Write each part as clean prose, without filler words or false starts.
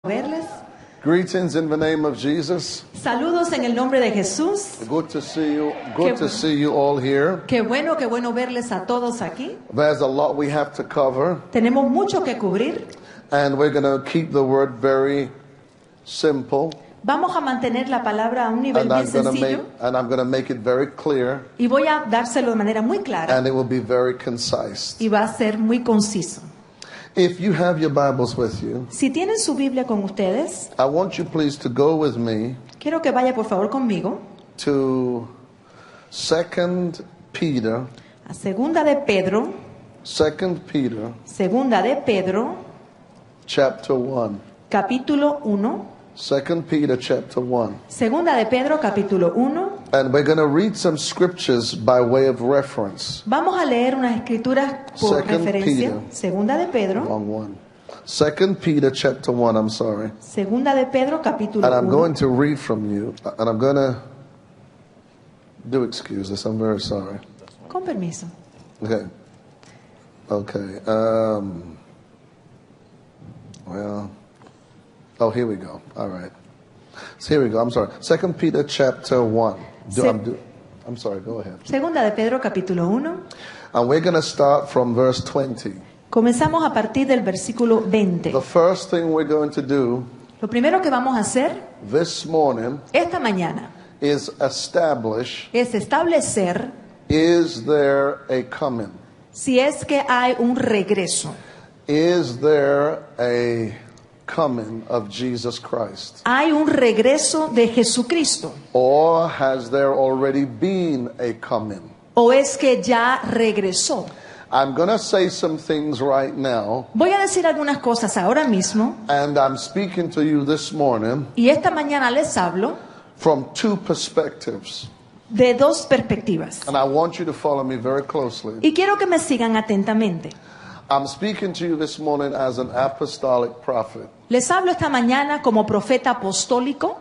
Verles. Greetings in the name of Jesus. Saludos en el nombre de Jesús. Good to see you. Good to see you all here. Qué bueno verles a todos aquí. There's a lot we have to cover, Tenemos mucho que cubrir. and we're going to keep the word very simple. Vamos a mantener la palabra a un nivel And bien I'm going to sencillo make it very clear, y voy a dárselo de manera muy clara and it will be very concise. y va a ser muy conciso. If you have your Bibles with you, Si tienen su Biblia con ustedes, I want you please to go with me quiero que vaya por favor conmigo to 2 Peter, a Segunda de Pedro, 2 Peter Segunda de Pedro, chapter 1. capítulo 1. 2 Peter chapter 1. Segunda de Pedro, capítulo 1. And we're going to read some scriptures by way of reference. Vamos a leer unas escrituras por Second referencia. Peter. Segunda de Pedro. Wrong one. 2 Peter chapter 1, I'm sorry. Segunda de Pedro, capítulo And I'm 1. going to read from you. And I'm going to do excuse us. I'm very sorry. Con permiso. Okay. Okay. Well. Oh, here we go. All right. So here we go. I'm sorry. 2 Peter chapter 1. I'm sorry. Go ahead. Segunda de Pedro, capítulo 1. And we're going to start from verse 20. Comenzamos a partir del versículo 20. The first thing we're going to do Lo primero que vamos a hacer this morning esta mañana is establish, es establecer is there a coming? si es que hay un regreso. Is there a coming of Jesus Christ? Hay un regreso de Jesucristo. Or has there already been a coming? ¿O es que ya regresó? I'm going to say some things right now, Voy a decir algunas cosas ahora mismo and I'm speaking to you this morning y esta mañana les hablo from two perspectives. de dos perspectivas. And I want you to follow me very closely. Y quiero que me sigan atentamente. I'm speaking to you this morning as an apostolic prophet. Les hablo esta mañana como profeta apostólico.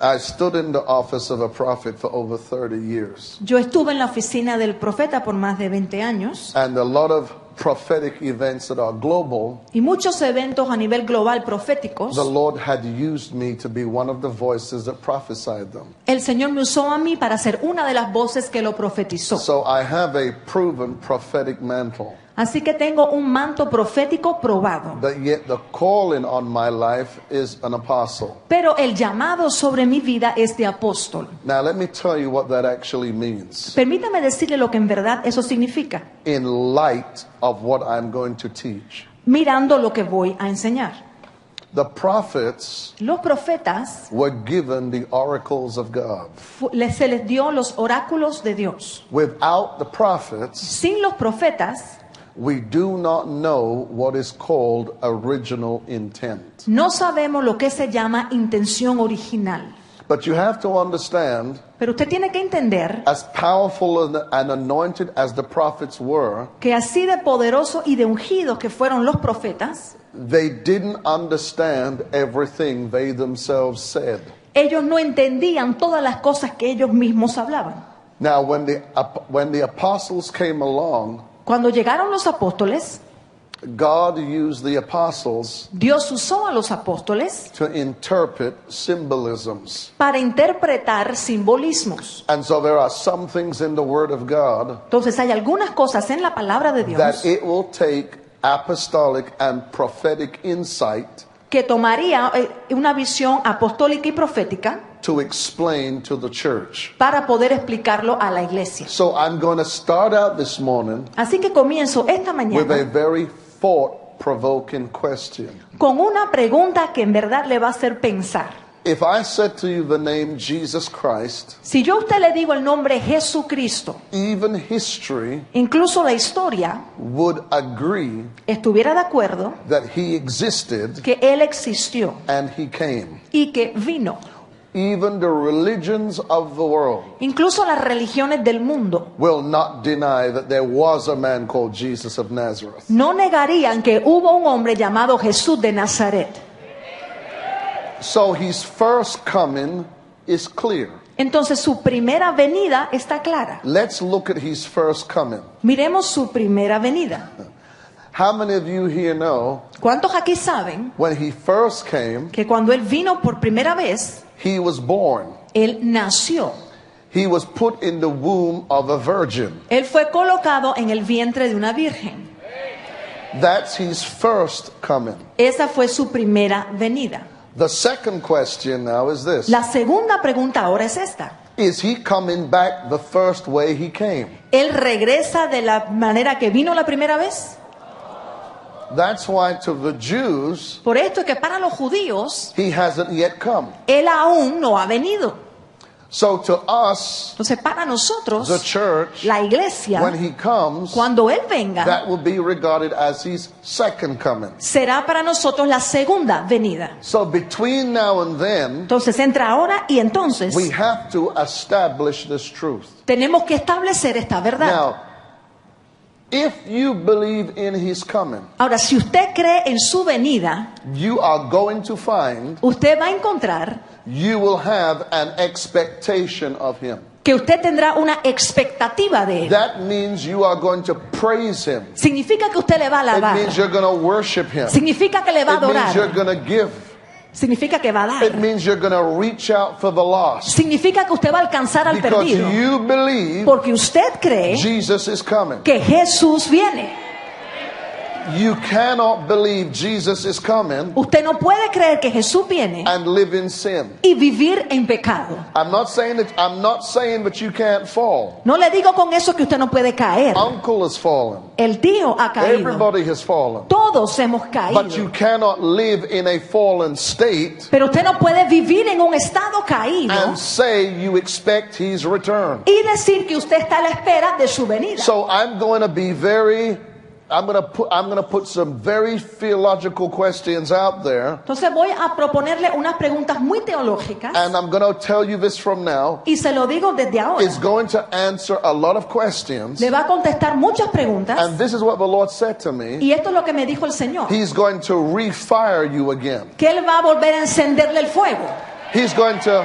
I stood in the office of a prophet for over 30 years. Yo estuve en la oficina del profeta por más de 20 años And a lot of prophetic events that are global, y muchos eventos a nivel global proféticos. the Lord had used me to be one of the voices that prophesied them. El Señor me usó a mí para ser una de las voces que lo profetizó. So I have a proven prophetic mantle. Así que tengo un manto profético probado. But yet the calling on my life is an apostle. Pero el llamado sobre mi vida es de apóstol. Now let me tell you what that actually means Permítame decirle lo que en verdad eso significa, in light of what I'm going to teach. mirando lo que voy a enseñar. The prophets Los profetas were given the oracles of God. se les dio los oráculos de Dios. Without the prophets, Sin los profetas we do not know what is called original intent. no sabemos lo que se llama intención original. But you have to understand, Pero usted tiene que entender as powerful and anointed as the prophets were, que así de poderoso y de ungidos que fueron los profetas, they didn't understand everything they themselves said. ellos no entendían todas las cosas que ellos mismos hablaban. Now, when the apostles came along, Cuando llegaron los apóstoles, God used the apostles Dios usó a los apóstoles to interpret symbolisms. para interpretar simbolismos. And so there are some things in the Word of God Entonces hay algunas cosas en la palabra de Dios that it will take apostolic and prophetic insight que tomaría una visión apostólica y profética to explain to the church. para poder explicarlo a la iglesia. So I'm going to start out this morning Así que comienzo esta with a mañana very thought-provoking question. con una pregunta que en verdad le va a hacer pensar. If I said to you the name Jesus Christ, Si yo a usted le digo el nombre Jesucristo, even history incluso la historia would agree estuviera de acuerdo that he existed que Él existió and he came. y que vino. Even the religions of the world Incluso las religiones del mundo will not deny that there was a man called Jesus of Nazareth. no negarían que hubo un hombre llamado Jesús de Nazaret. So his first coming is clear. Entonces su primera venida está clara. Let's look at his first coming. Miremos su primera venida. How many of you here know ¿Cuántos aquí saben when he first came, que cuando Él vino por primera vez, he was born? Él nació? He was put in the womb of a virgin. Él fue colocado en el vientre de una virgen. That's his first coming. Esa fue su primera venida. The second question now is this. La segunda pregunta ahora es esta. Is he coming back the first way he came? ¿Él regresa de la manera que vino la primera vez? That's why to the Jews, Por esto es que para los judíos, he hasn't yet come. Él aún no ha venido. So to us, Entonces para nosotros, the church, la iglesia, when he comes, cuando Él venga, that will be regarded as his second coming. será para nosotros la segunda venida. So between now and then, Entonces entre ahora y entonces we have to establish this truth. tenemos que establecer esta verdad. Now, if you believe in his coming, Ahora, si usted cree en su venida, you are going to find usted va a encontrar you will have an expectation of him. que usted tendrá una expectativa de Él. That means you are going to praise him. Significa que usted le va a It alabar. means you're going to worship him. Significa que le va a It means you're adorar. going to give. Significa que va a It dar. means you're going to reach out for the lost. Significa que usted va a alcanzar al Because perdido. you believe Porque usted cree Jesus is coming. que Jesús viene. You cannot believe Jesus is coming Usted no puede creer que Jesús viene and live in sin. y vivir en pecado. I'm not saying that you can't fall. No le digo con eso que usted no puede caer. Uncle has fallen. El tío ha caído. Everybody has fallen. Todos hemos But you caído. cannot live in a fallen state Pero usted no puede vivir en un estado caído and say you expect his return. y decir que usted está a la espera de su venida. So I'm going to put some very theological questions out there, Entonces voy a proponerle unas preguntas muy teológicas and I'm going to tell you this from now. y se lo digo desde ahora. It's going to answer a lot of questions, Le va a contestar muchas preguntas and this is what the Lord said to me. y esto es lo que me dijo el Señor. He's going to refire you again. Que Él va a volver a encenderle el fuego. He's going to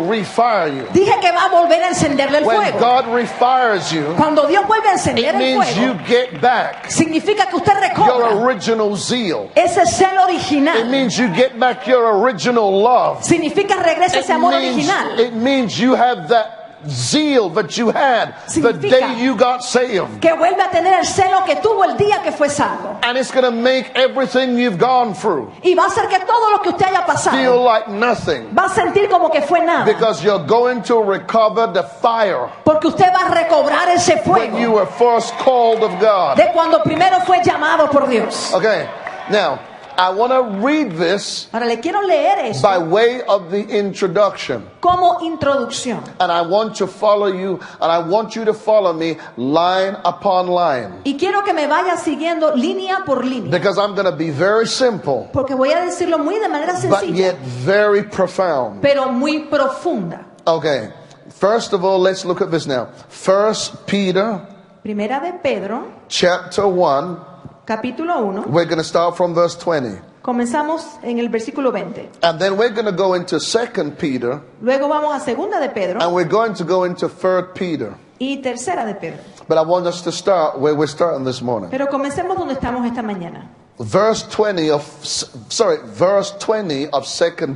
refire you. Dije que va a volver a encenderle el When fuego. God refires you, Cuando Dios vuelve a it encender el means you fuego, get back significa que usted your recobra original zeal. ese celo It original. means you get back your original love. Significa regresa ese amor original. It means you have that zeal that you had the Significa day you got saved. Que vuelve a tener el celo que tuvo el día que fue salvo. And it's going to make everything you've gone through Y va a hacer que todo lo que usted haya feel pasado like nothing, va a sentir como que fue nada. because you're going to recover the fire Porque usted va a recobrar ese when you fuego were first called of God. de cuando primero fue llamado por Dios. Okay, now I want to read this Ahora le quiero leer eso by way of the introduction. como introducción. And I want to follow you, and I want you to follow me line upon line. Y quiero que me vaya siguiendo línea por línea. Because I'm going to be very simple, Porque voy a decirlo muy de manera but sencilla, yet very profound. pero muy profunda. Okay, first of all, let's look at this now. 1 Peter Primera de Pedro, chapter 1, capítulo 1. we're going to start from verse 20. Comenzamos en el versículo 20. And then we're going to go into 2 Peter, Luego vamos a segunda de Pedro and we're going to go into 3 Peter. y tercera de Pedro. But I want us to start where we're starting this morning. Pero comencemos donde estamos esta mañana. Verse 20 of 2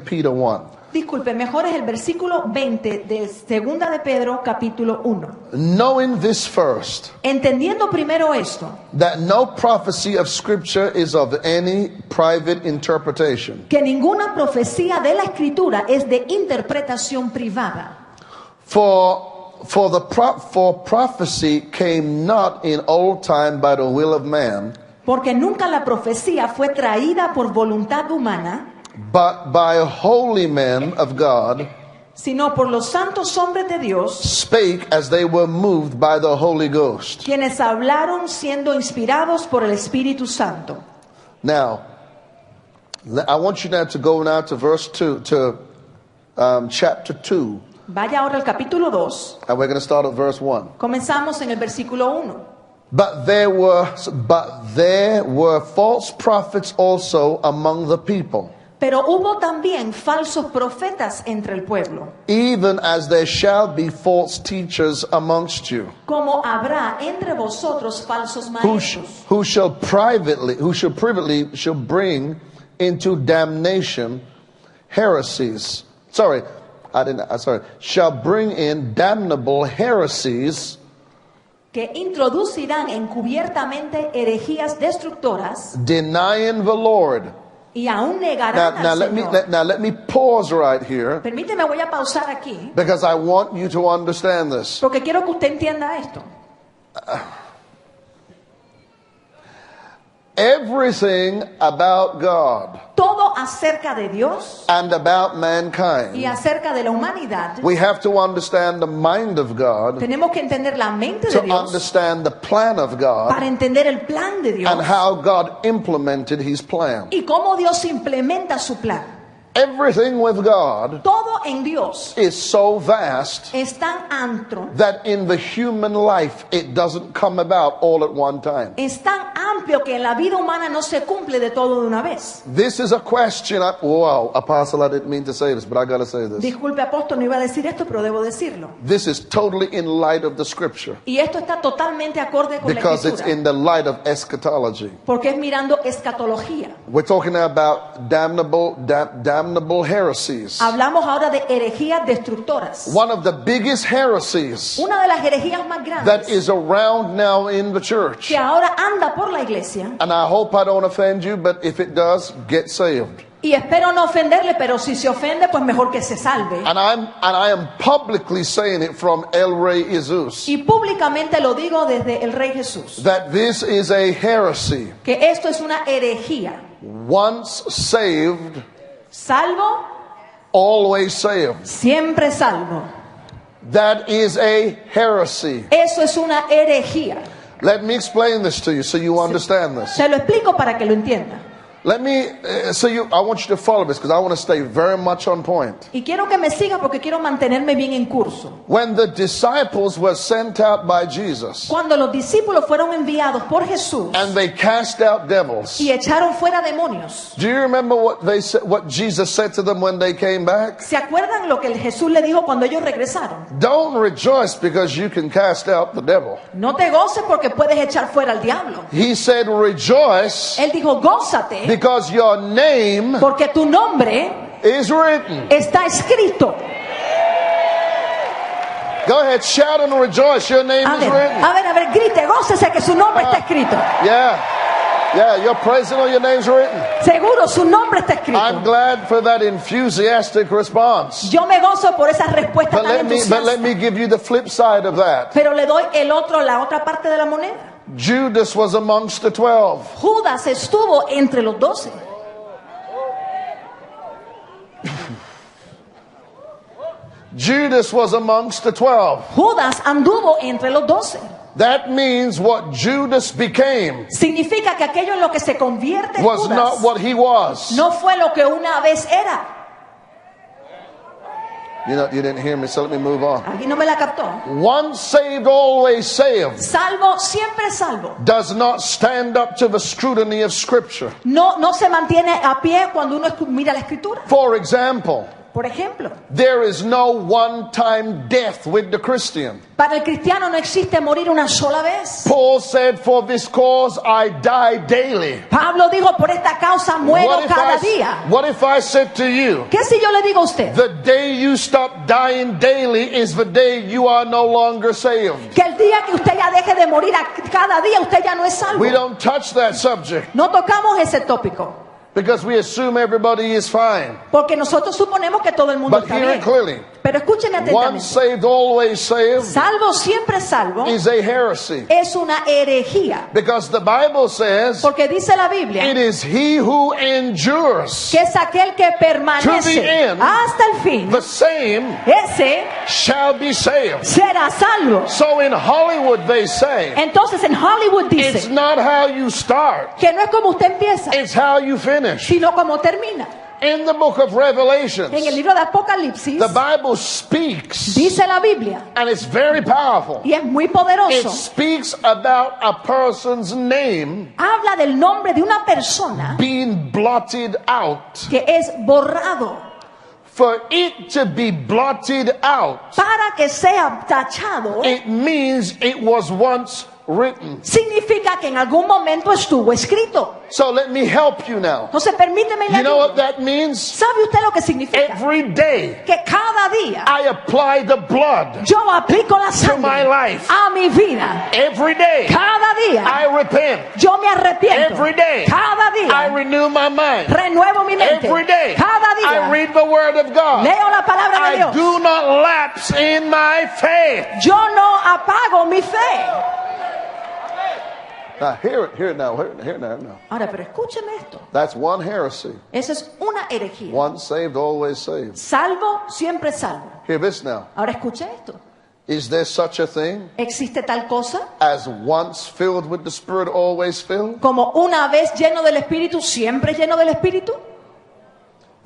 Peter 1. Disculpe, mejor es el versículo 20 de segunda de Pedro, capítulo 1. Knowing this first, Entendiendo primero esto, that no prophecy of Scripture is of any private interpretation. que ninguna profecía de la Escritura es de interpretación privada. For prophecy came not in old time by the will of man, Porque nunca la profecía fue traída por voluntad humana, but by holy men of God, sino por los santos hombres de Dios, spake as they were moved by the Holy Ghost. quienes hablaron siendo inspirados por el Espíritu Santo. Now, I want you now to go now to verse 2, to chapter 2, Vaya ahora al capítulo 2. and we're going to start at verse 1. Comenzamos en el versículo 1. But there were false prophets also among the people, Pero hubo también falsos profetas entre el pueblo, even as there shall be false teachers amongst you, como habrá entre vosotros falsos maestros, who shall privately shall bring into damnation heresies. Shall bring in damnable heresies, que introducirán encubiertamente herejías destructoras denying the Lord. y aún negarán Now al Señor. let me pause right here, Permíteme, voy a pausar aquí, because I want you to understand this. porque quiero que usted entienda esto. Everything about God Todo acerca de Dios and about y mankind, acerca de la humanidad, we have to understand the mind of God tenemos que entender la mente de to Dios understand the plan of God para entender el plan de Dios and how God implemented his plan. y cómo Dios implementa su plan. Everything with God Todo en Dios is so vast es tan amplio, that in the human life it doesn't come about all at one time. es tan amplio que en la vida humana no se cumple de todo de una vez. This is a question. Wow, Apostle, I didn't mean to say this, but I got to say this. Disculpe, apóstol, no iba a decir esto, pero debo decirlo. This is totally in light of the scripture, Y esto está totalmente acorde con la because it's escritura, in the light of eschatology. porque es mirando escatología. We're talking about damnable heresies. Hablamos ahora de herejías destructoras. One of the biggest heresies Una de las herejías más that grandes is around now in the church, que ahora anda por la iglesia, and I hope I don't offend you, but if it does, get saved. y espero no ofenderle, pero si se ofende, pues mejor que se salve. And I am publicly saying it from El Rey Jesus, Y públicamente lo digo desde el Rey Jesús, that this is a heresy. que esto es una herejía. Once saved, Salvo, always saved. siempre salvo. That is a heresy. Eso es una herejía. Let me explain this to you so you understand this. Se lo explico para que lo entienda. Let me, I want you to follow this because I want to stay very much on point. Y quiero que me siga porque quiero mantenerme bien en curso. When the disciples were sent out by Jesus Cuando los discípulos fueron enviados por Jesús and they cast out devils, y echaron fuera demonios, do you remember what Jesus said to them when they came back? ¿se acuerdan lo que Jesús le dijo cuando ellos regresaron? Don't rejoice because you can cast out the devil. No te goces porque puedes echar fuera al diablo. He said, rejoice Él dijo, gózate because your name porque tu nombre is written. está escrito. Go ahead, shout and rejoice. Your name is written. A ver, grite, gócese que su nombre está escrito. Yeah, you're praising or your name's written. Seguro su nombre está escrito. I'm glad for that enthusiastic response. Yo me gozo por esa respuesta But tan let entusiasta. me give you the flip side of that. Pero le doy la otra parte de la moneda. Judas was amongst the 12. Judas estuvo entre los 12. Judas was amongst the 12. Judas anduvo entre los 12. That means what Judas became Significa que aquello en lo que se convierte was Judas not what he was. no fue lo que una vez era. You didn't hear me, so let me move on. Alguien no me la captó. Once saved, always saved Salvo, siempre salvo. does not stand up to the scrutiny of Scripture. No se mantiene a pie cuando uno mira la escritura. For example, Por ejemplo, there is no one-time death with the Christian. para el cristiano no existe morir una sola vez. Paul said, for this cause I die daily. Pablo dijo, por esta causa muero cada día. What if I said to you, ¿Qué si yo le digo a usted the day you stop dying daily is the day you are no longer saved? que el día que usted ya deje de morir cada día usted ya no es salvo? We don't touch that subject No tocamos ese tópico because we assume everybody is fine. porque nosotros suponemos que todo el mundo But está hear bien. it clearly. Pero escúcheme Once atentamente. saved, always saved Salvo, siempre salvo, is a heresy. es una herejía. Because the Bible says Porque dice la Biblia it is he who endures, que es aquel que To the permanece end. hasta el fin. the same Ese shall be saved. será salvo. So in Hollywood they say, Entonces en Hollywood it's dice not how you start, que no es como usted empieza, it's how you finish. finish. sino como termina. In the book of Revelations, En el libro de Apocalipsis the Bible speaks, dice la Biblia, and it's very powerful. y es muy It poderoso, speaks about a person's name habla del nombre de una persona being blotted out. que es borrado. For it to be blotted out, Para que sea tachado, it means it was once written. significa que en algún momento estuvo escrito. So let me help you now. Entonces permíteme You know what leerlo. that means? ¿Sabe usted lo que significa? Every day Que cada día I apply the blood yo aplico la to my sangre life. a mi vida. Every day Cada día I repent. yo me arrepiento. Every day Cada I día renew my mind. renuevo mi mente. Every day Cada I día read the word of God. leo la palabra de I Dios. do not lapse in my faith. Yo no apago mi fe. Now hear it now. Hear it now. Ahora, pero escúcheme esto. That's one heresy. Esa es una herejía. Once saved, always saved. Salvo, siempre salvo. Hear this now. Ahora escuche esto. Is there such a thing ¿Existe tal cosa as once filled with the Spirit, always filled? como una vez lleno del Espíritu, siempre lleno del Espíritu?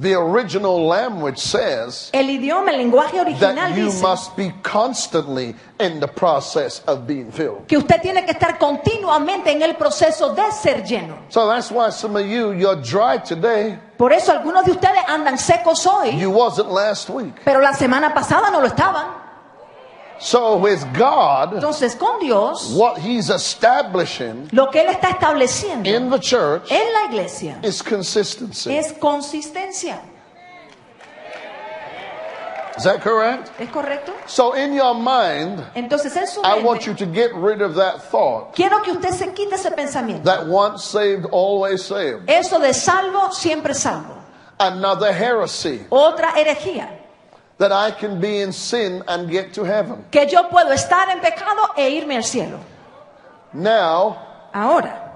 The original language says El idioma, el lenguaje original that you dice must be constantly in the process of being filled. que usted tiene que estar continuamente en el proceso de ser lleno. So that's why some of you're dry today. Por eso algunos de ustedes andan secos hoy, You wasn't last week. pero la semana pasada no lo estaban. So with God, Entonces con Dios, what He's establishing lo que Él está estableciendo in the church en la iglesia is consistency. es consistencia. Is that correct? ¿Es correcto? So in your mind, Entonces en su I want mente, you to get rid of that thought quiero que usted se quite ese pensamiento. that once saved, always saved. Eso de salvo, siempre salvo. Another heresy Otra herejía. that I can be in sin and get to heaven. Que yo puedo estar en pecado e irme al cielo. Now, Ahora,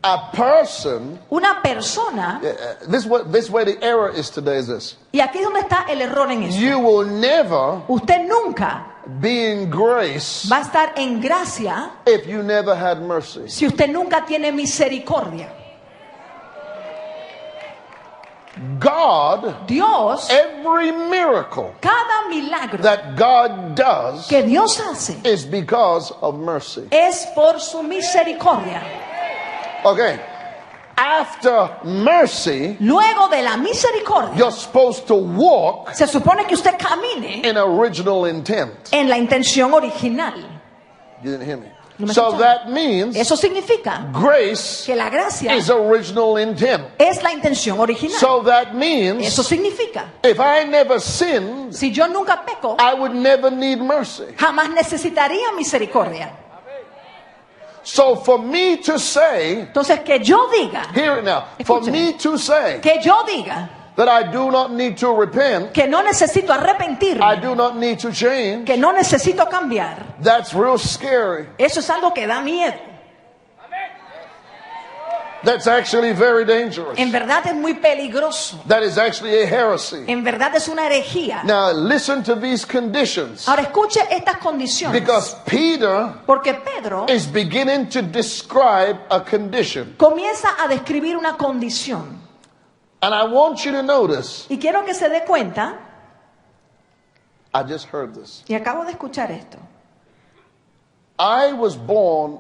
a person, una persona, this way the error is today is this. y aquí es donde está el error en eso. You will never Usted nunca be in grace va a estar en gracia if you never had mercy. si usted nunca tiene misericordia. God, Dios, every miracle cada milagro that God does que Dios hace is because of mercy. es por su misericordia. Okay. After mercy, Luego de la misericordia, you're supposed to walk se supone que usted camine in original intent. en la intención original. You didn't hear me. No me So escucharon. that means Eso significa grace que la gracia is original intent. es la intención original. So that means Eso significa, if I never sinned, si yo nunca peco, I would never need mercy. jamás necesitaría misericordia. So for me to say, Entonces, que yo diga, hear it now, for Escúcheme. me to say que yo diga that I do not need to repent, que no necesito I arrepentirme, do not need to change, que no necesito cambiar, that's real scary. eso es algo que da miedo. That's actually very dangerous. En verdad es muy peligroso. That is actually a heresy. En verdad es una herejía. Now listen to these conditions. Ahora escuche estas condiciones. Because Peter Porque Pedro is beginning to describe a condition. comienza a describir una condición. And I want you to notice, Y quiero que se dé cuenta, I just heard this. y acabo de escuchar esto. I was born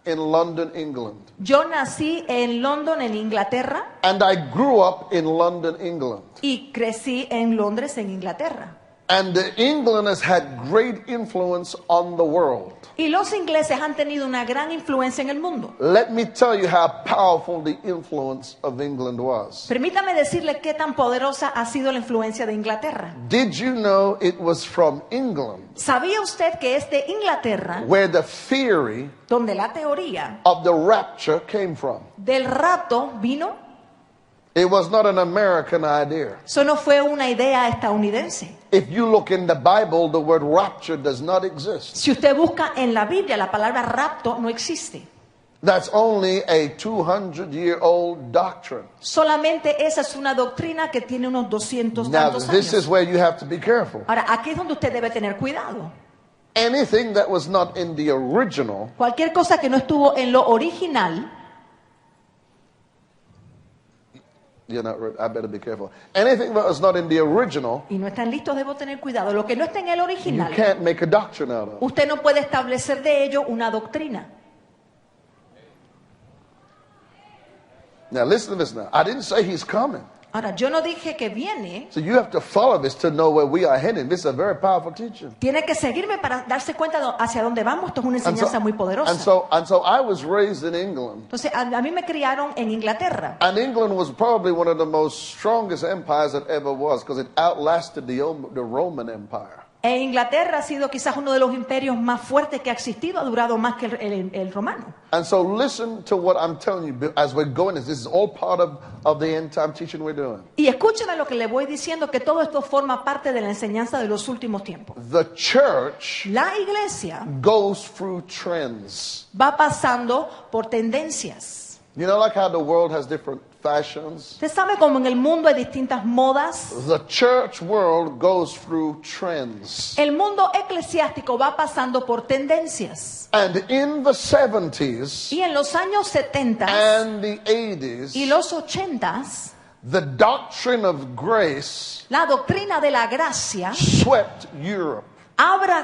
in London, England. Yo nací en London, en Inglaterra, And I grew up in London, England. y crecí en Londres, en Inglaterra. And England has had great influence on the world. Y los ingleses han tenido una gran influencia en el mundo. Let me tell you how powerful the influence of England was. Permítame decirle qué tan poderosa ha sido la influencia de Inglaterra. Did you know it was from England ¿Sabía usted que es de Inglaterra where the theory donde la teoría of the rapture came from? del rapto vino? It was not an American idea. Eso no fue una idea estadounidense. If you look in the Bible, the word rapture does not exist. Si usted busca en la Biblia, la palabra rapto no existe. That's only a 200-year-old doctrine. Solamente esa es una doctrina que tiene unos 200 Now, tantos this is años. where you have to be careful. Ahora, aquí es donde usted debe tener cuidado. Anything that was not in the original Cualquier cosa que no estuvo en lo original You're not ready. I better be careful. Anything that is not in the original, y no están listos, debo tener cuidado. Lo que no está en el you original, can't make a doctrine out of. usted no puede establecer de ello una doctrina. Now listen to this now. I didn't say he's coming. Ahora, yo no dije que viene. So you have to follow this to know where we are heading. This is a very powerful teaching. Tiene que seguirme para darse cuenta hacia dónde vamos. Esto es una enseñanza muy poderosa. And so I was raised in England. Entonces, a mí me criaron en Inglaterra. And England was probably one of the most strongest empires that ever was because it outlasted the Roman Empire. E Inglaterra ha sido quizás uno de los imperios más fuertes que ha existido, ha durado más que el romano. And so listen to what I'm telling you as we're going. This is all part of the end time teaching we're doing. Y escúcheme lo que le voy diciendo, que todo esto forma parte de la enseñanza de los últimos tiempos. The church La iglesia goes through trends. va pasando por tendencias. You know, like how the world has different fashions? Usted sabe cómo en el mundo hay distintas modas. The church world goes through trends. El mundo eclesiástico va pasando por tendencias. And in the 70s Y en los años 70 and the 80s, y los 80s, the doctrine of grace la doctrina de la gracia swept Europe.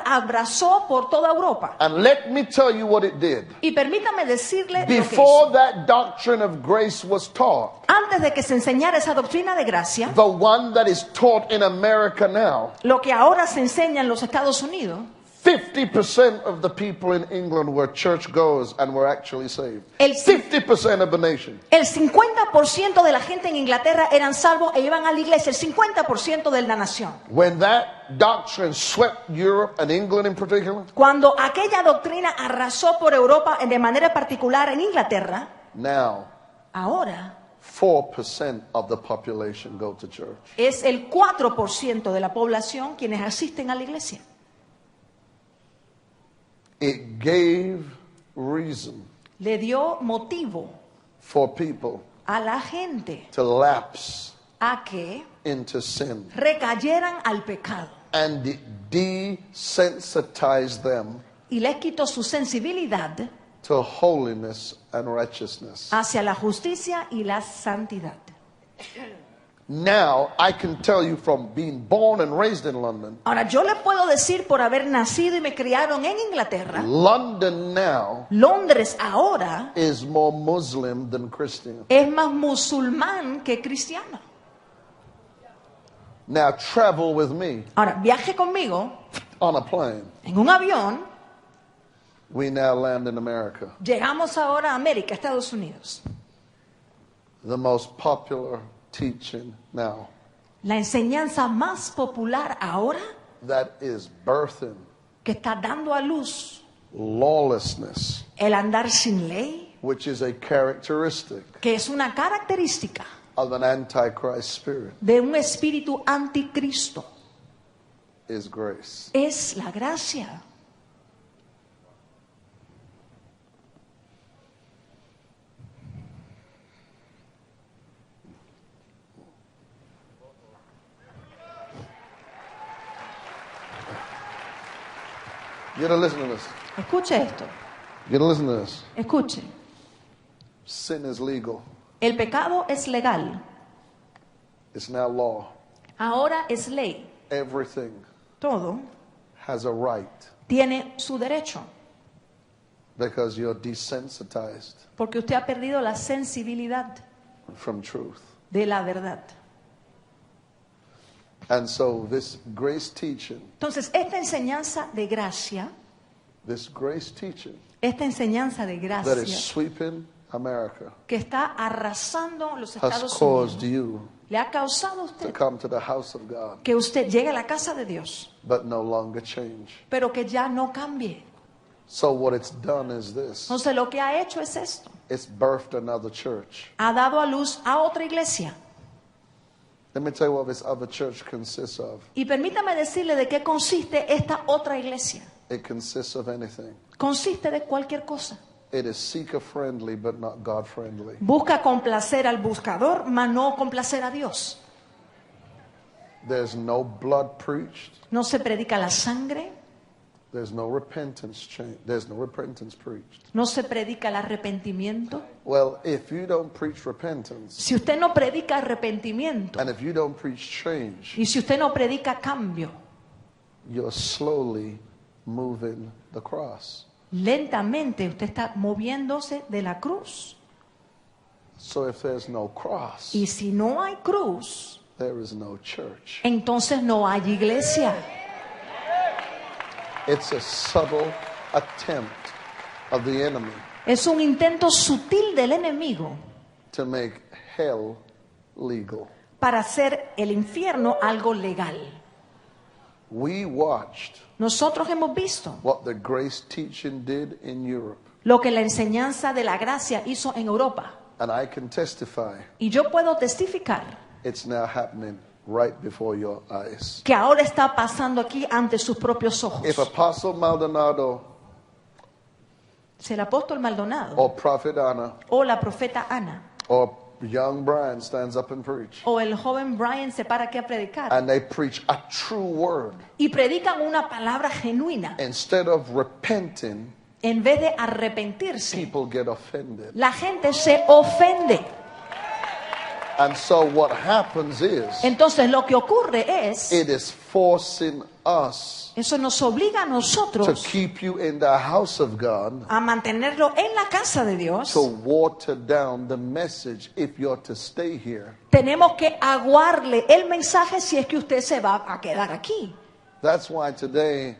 abrazó por toda Europa. And let me tell you what it did. Y permítame decirle lo que Before hizo. that doctrine of grace was taught, Antes de que se enseñara esa doctrina de gracia, the one that is taught in America now, lo que ahora se enseña en los Estados Unidos, 50% of the people in England were churchgoers and were actually saved. El 50% of the nation. el 50% de la gente en Inglaterra eran salvos e iban a la iglesia, el 50% de la nación. When that doctrine swept Europe and England in particular, Cuando aquella doctrina arrasó por Europa, de manera particular en Inglaterra, now ahora 4% of the population go to church. es el 4% de la población quienes asisten a la iglesia. It gave reason Le dio motivo for people a la gente to lapse a que into sin, recayeran al pecado and it desensitized them y les quitó su sensibilidad to holiness and righteousness. hacia la justicia y la santidad. Now I can tell you from being born and raised in London, Ahora, yo le puedo decir por haber nacido y me criaron en Inglaterra, London now Londres ahora is more Muslim than Christian. es más musulmán que cristiano. Now travel with me Ahora, viaje conmigo on a plane. en un avión. We now land in America. Llegamos ahora a América, Estados Unidos. The most popular teaching now La enseñanza más popular ahora, that is birthing que está dando a luz lawlessness, el andar sin ley, which is a characteristic que es una característica of an antichrist spirit, de un espíritu anticristo, is grace. es la gracia. You gotta listen to this. Escuche esto, You gotta listen to this. escuche. Sin is legal. El pecado es legal, It's now law. ahora es ley. Everything Todo has a right tiene su derecho, because you're desensitized porque usted ha perdido la sensibilidad from truth. de la verdad. And so this grace teaching, Entonces, esta enseñanza de gracia, this grace teaching esta enseñanza de that is gracia sweeping America que está arrasando los has Estados caused Unidos, you le ha causado a to usted come to the house of God, que usted llegue a la casa de Dios, but no longer change. pero que ya no cambie. So what it's done is this. Entonces, lo que ha hecho es esto. It's birthed another church. Ha dado a luz a otra iglesia. Let me tell you what this other church consists of. Y permítame decirle de qué consiste esta otra iglesia. It consists of anything. Consiste de cualquier cosa. It is seeker friendly, but not God friendly. Busca complacer al buscador, mas no complacer a Dios. There's no blood preached. No se predica la sangre, There's no repentance there's no repentance preached. No se predica el arrepentimiento. Well, if you don't preach repentance, Si usted no predica arrepentimiento and if you don't preach change, y si usted no predica cambio, you're slowly moving the cross. lentamente usted está moviéndose de la cruz. So if there's no cross, Y si no hay cruz, there is no church. entonces no hay iglesia. It's a subtle attempt of the enemy Es un intento sutil del enemigo to make hell legal. para hacer el infierno algo legal. We watched Nosotros hemos visto what the grace teaching did in Europe, lo que la enseñanza de la gracia hizo en Europa. and I can testify Y yo puedo testificar it's now happening right before your eyes. que ahora está pasando aquí ante sus propios ojos. If Apostle Maldonado Si el apóstol Maldonado or Prophet Anna o la profeta Ana or young Brian stands up and preach, o el joven Brian se para aquí a predicar and they preach a true word, y predican una palabra genuina, instead of repenting, en vez de arrepentirse, people get offended. la gente se ofende. And so what happens is, Entonces lo que ocurre es, it is forcing us eso nos obliga a to nosotros keep you in the house of God, a mantenerlo en la casa de Dios. to water down the message if you're to stay here. Tenemos que aguarle el mensaje si es que usted se va a quedar aquí. That's why today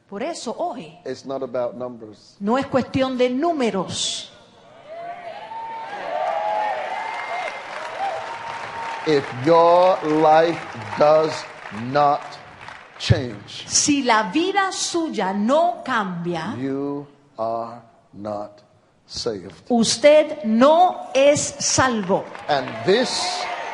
Por eso hoy it's not about numbers. no es cuestión de números. If your life does not change, Si la vida suya no cambia, you are not saved. usted no es salvo. And this,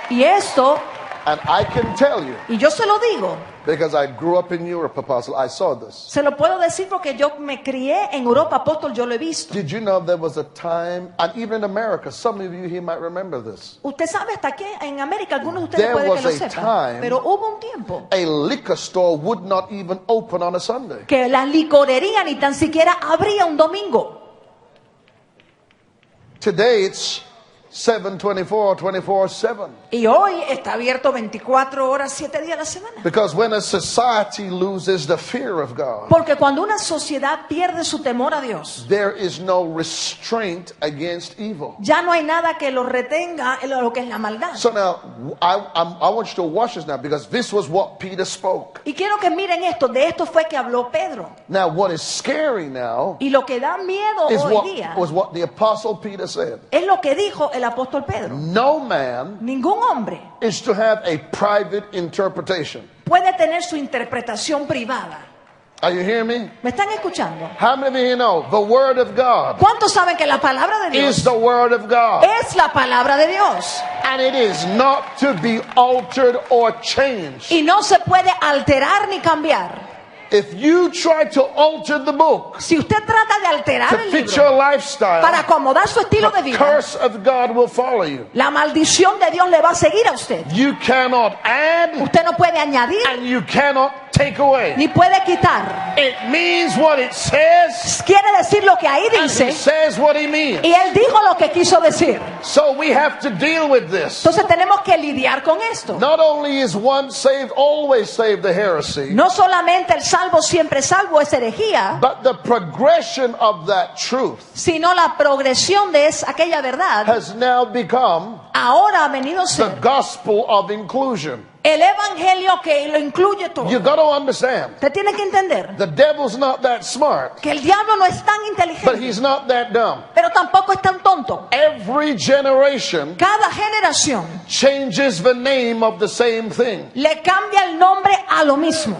Y esto, and I can tell you, y yo se lo digo, because I grew up in Europe, Apostle, I saw this. se lo puedo decir porque yo me crié en Europa, apóstol, yo lo he visto. Did you know there was a time, and even in America, some of you here might remember this. Usted sabe hasta que en América, algunos de ustedes There pueden que was lo a sepan, time- pero hubo un tiempo A liquor store would not even open on a Sunday. que la licorería ni tan siquiera abría un domingo. Today it's 7/24, 24/7. Y hoy está abierto 24 horas, 7 días a la semana. Because when a society loses the fear of God, Porque cuando una sociedad pierde su temor a Dios, there is no restraint against evil. ya no hay nada que lo retenga en lo que es la maldad. So now, I want you to watch this now, because this was what Peter spoke. Y quiero que miren esto, de esto fue que habló Pedro. Now, what is scary now Y lo que da miedo is hoy día what the Apostle Peter said. es lo que dijo el apóstol Pedro. No man Ningún hombre is to have a private interpretation. puede tener su interpretación privada. Are you hearing me? ¿Me están escuchando? How many of you know the Word of God ¿Cuántos saben que la palabra de is Dios the Word of God? es la palabra de Dios? And it is not to be altered or changed. Y no se puede alterar ni cambiar. If you try to alter the book Si usted trata de alterar to el fit libro your lifestyle, para acomodar su estilo de the vida, curse of God will follow you. la maldición de Dios le va a seguir a usted. You cannot add Usted no puede añadir and you cannot take away. ni puede quitar. It means what it says, Quiere decir lo que ahí and he dice says what he means. y él dijo lo que quiso decir. So we have to deal with this. Entonces tenemos que lidiar con esto. Not only is one saved, always saved the heresy, No solamente el salvo siempre salvo es herejía, but the progression of that truth sino la progresión de aquella verdad has now become ahora ha venido a the ser gospel of inclusion. el evangelio que lo incluye todo. You got to understand, Usted tiene que entender the devil's not that smart, que el diablo no es tan but inteligente, he's not that dumb. pero tampoco es tan tonto. Every generation Cada generación changes the name of the same thing. le cambia el nombre a lo mismo.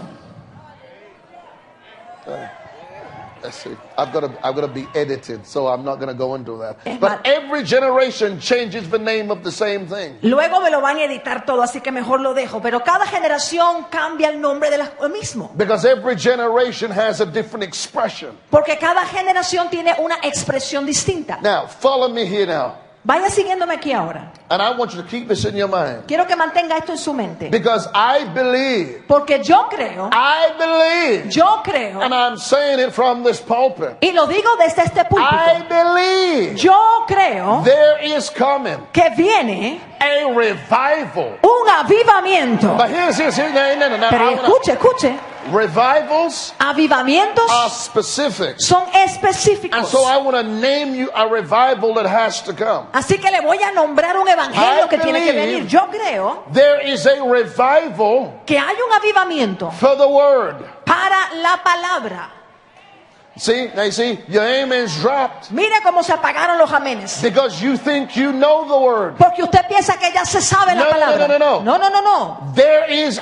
Let's see. I've got to be edited, so I'm not going to go into that. Es But mal. every generation changes the name of the same thing. Luego me lo van a editar todo, así que mejor lo dejo. Pero cada generación cambia el nombre de lo mismo. Because every generation has a different expression. Porque cada generación tiene una expresión distinta. Now, follow me here now. Vaya siguiéndome aquí ahora. And I want you to keep this in your mind. Quiero que mantenga esto en su mente. Because I believe, Porque yo creo, and I'm saying it from this pulpit, y lo digo desde este I púlpito, believe yo creo there is coming que viene a revival. un avivamiento. But here's no. Pero escuche, Revivals avivamientos are specific. son And específicos. so I want to name you a revival that has to come. Así que le voy a nombrar un evangelio I que tiene que believe venir. Yo creo There is a revival que hay un avivamiento for the word. para la palabra. See, now you see, your amen's dropped Mire cómo se apagaron los amenes. because you think you know the word. Porque usted piensa que ya se sabe la No, palabra. no. No. There is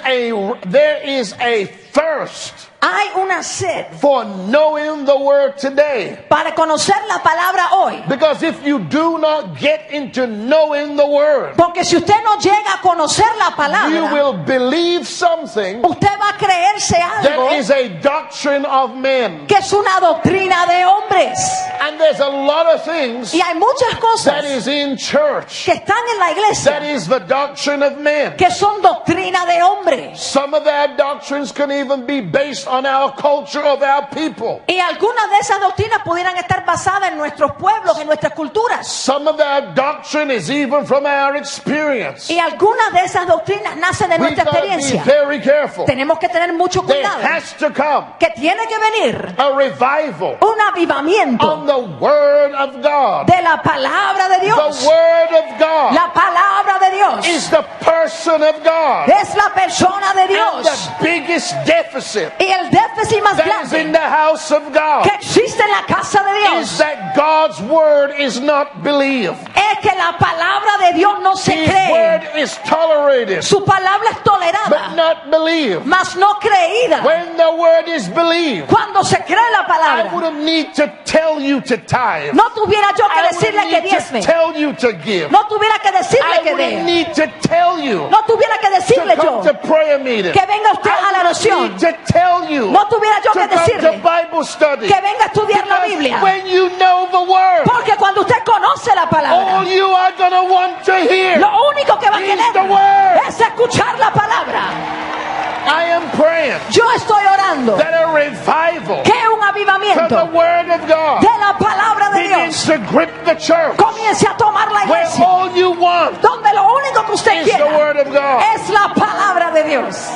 a thirst Hay una sed for knowing the word today. para conocer la palabra hoy. Because if you do not get into knowing the word, Porque si usted no llega a conocer la you palabra, will believe something usted va a creerse algo that is a doctrine of men. que es una doctrina de hombres. And there's a lot of things Y hay muchas that cosas is in church que están en la that iglesia is the doctrine of men. que son doctrina de hombres. Some of that doctrines can even be based on our culture of our people. Y algunas de esas doctrinas pudieran estar basadas en nuestros pueblos, en nuestras culturas. Some of that doctrine is even from our experience. Y algunas de esas doctrinas nacen de We've nuestra got to be experiencia. very careful. Tenemos que tener mucho There cuidado. has to come Que tiene que venir a revival un avivamiento on the word of God. de la palabra de The Dios. word of God La palabra de Dios is the person of God. es la persona de And Dios. the biggest deficit Y el déficit más that is in grande the house of God que existe en la casa de is Dios that God's word is not believed. es que la palabra de Dios no se His cree. word is tolerated, Su palabra es but tolerada, not believed. mas no creída. When the word is believed, Cuando se cree la I palabra, wouldn't need to tell you to tithe. no tuviera yo que I decirle wouldn't que need to diezme. tell you to give. No tuviera que decirle I que wouldn't dé. need to tell you No tuviera que to decirle yo come to prayer meeting. que venga usted a la I oración. wouldn't need to tell you No tuviera yo to que come to decirle Bible study. que venga a estudiar la Because Biblia. when you know the word, Porque cuando usted conoce la all palabra, you are going to want to hear lo único que va a is the querer word. es escuchar la palabra. I am praying Yo estoy orando that a revival que un for the avivamiento word of God de la palabra de begins Dios to grip the church, comience a tomar la where iglesia, all you want donde lo único que usted is the quiera word of God. es la palabra de Dios.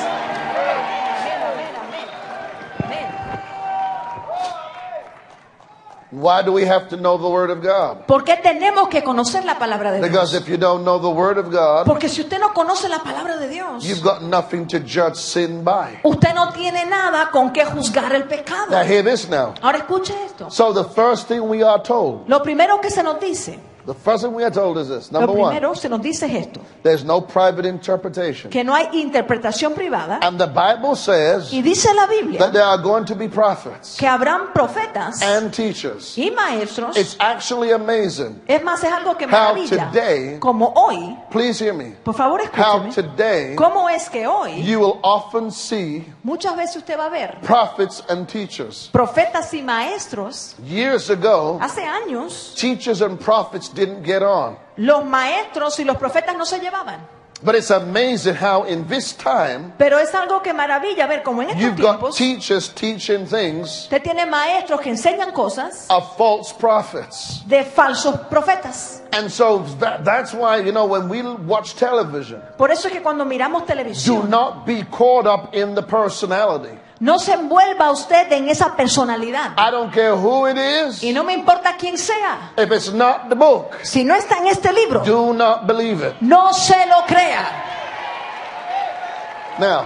Why do we have to know the word of God? ¿Por qué tenemos que conocer la palabra de Because Dios? if you don't know the word of God, Porque si usted no conoce la palabra de Dios, you've got nothing to judge sin by. usted no tiene nada con que juzgar el pecado. Now hear this now. Ahora escuche esto. So the first thing we are told, Lo primero que se nos dice, the first thing we are told is this. lo Number one, primero se nos dice es esto, there's no private interpretation. que no hay interpretación privada. And the Bible says Y dice la that Biblia there are going to be prophets que habrán profetas and teachers. y maestros. It's actually amazing. Es más, es algo que How maravilla. today- Como hoy, Please hear me. por favor How escúcheme, today cómo es que hoy, you will often see muchas veces usted va a ver prophets and teachers. profetas y maestros. Years ago, Hace años, teachers and prophets didn't get on. los maestros y los profetas no se llevaban. But it's amazing how in this time, Pero es algo que maravilla ver como en estos you've got tiempos teachers teaching things usted tiene maestros que enseñan cosas of false prophets. de falsos profetas. And so that's why, you know, when we watch television, Por eso es que cuando miramos do televisión, not be caught up in the personality. no se envuelva usted en esa personalidad. I don't care who it is. Y no me importa quién sea. If it's not the book, Si no está en este libro, do not believe it. no se lo crea. Now,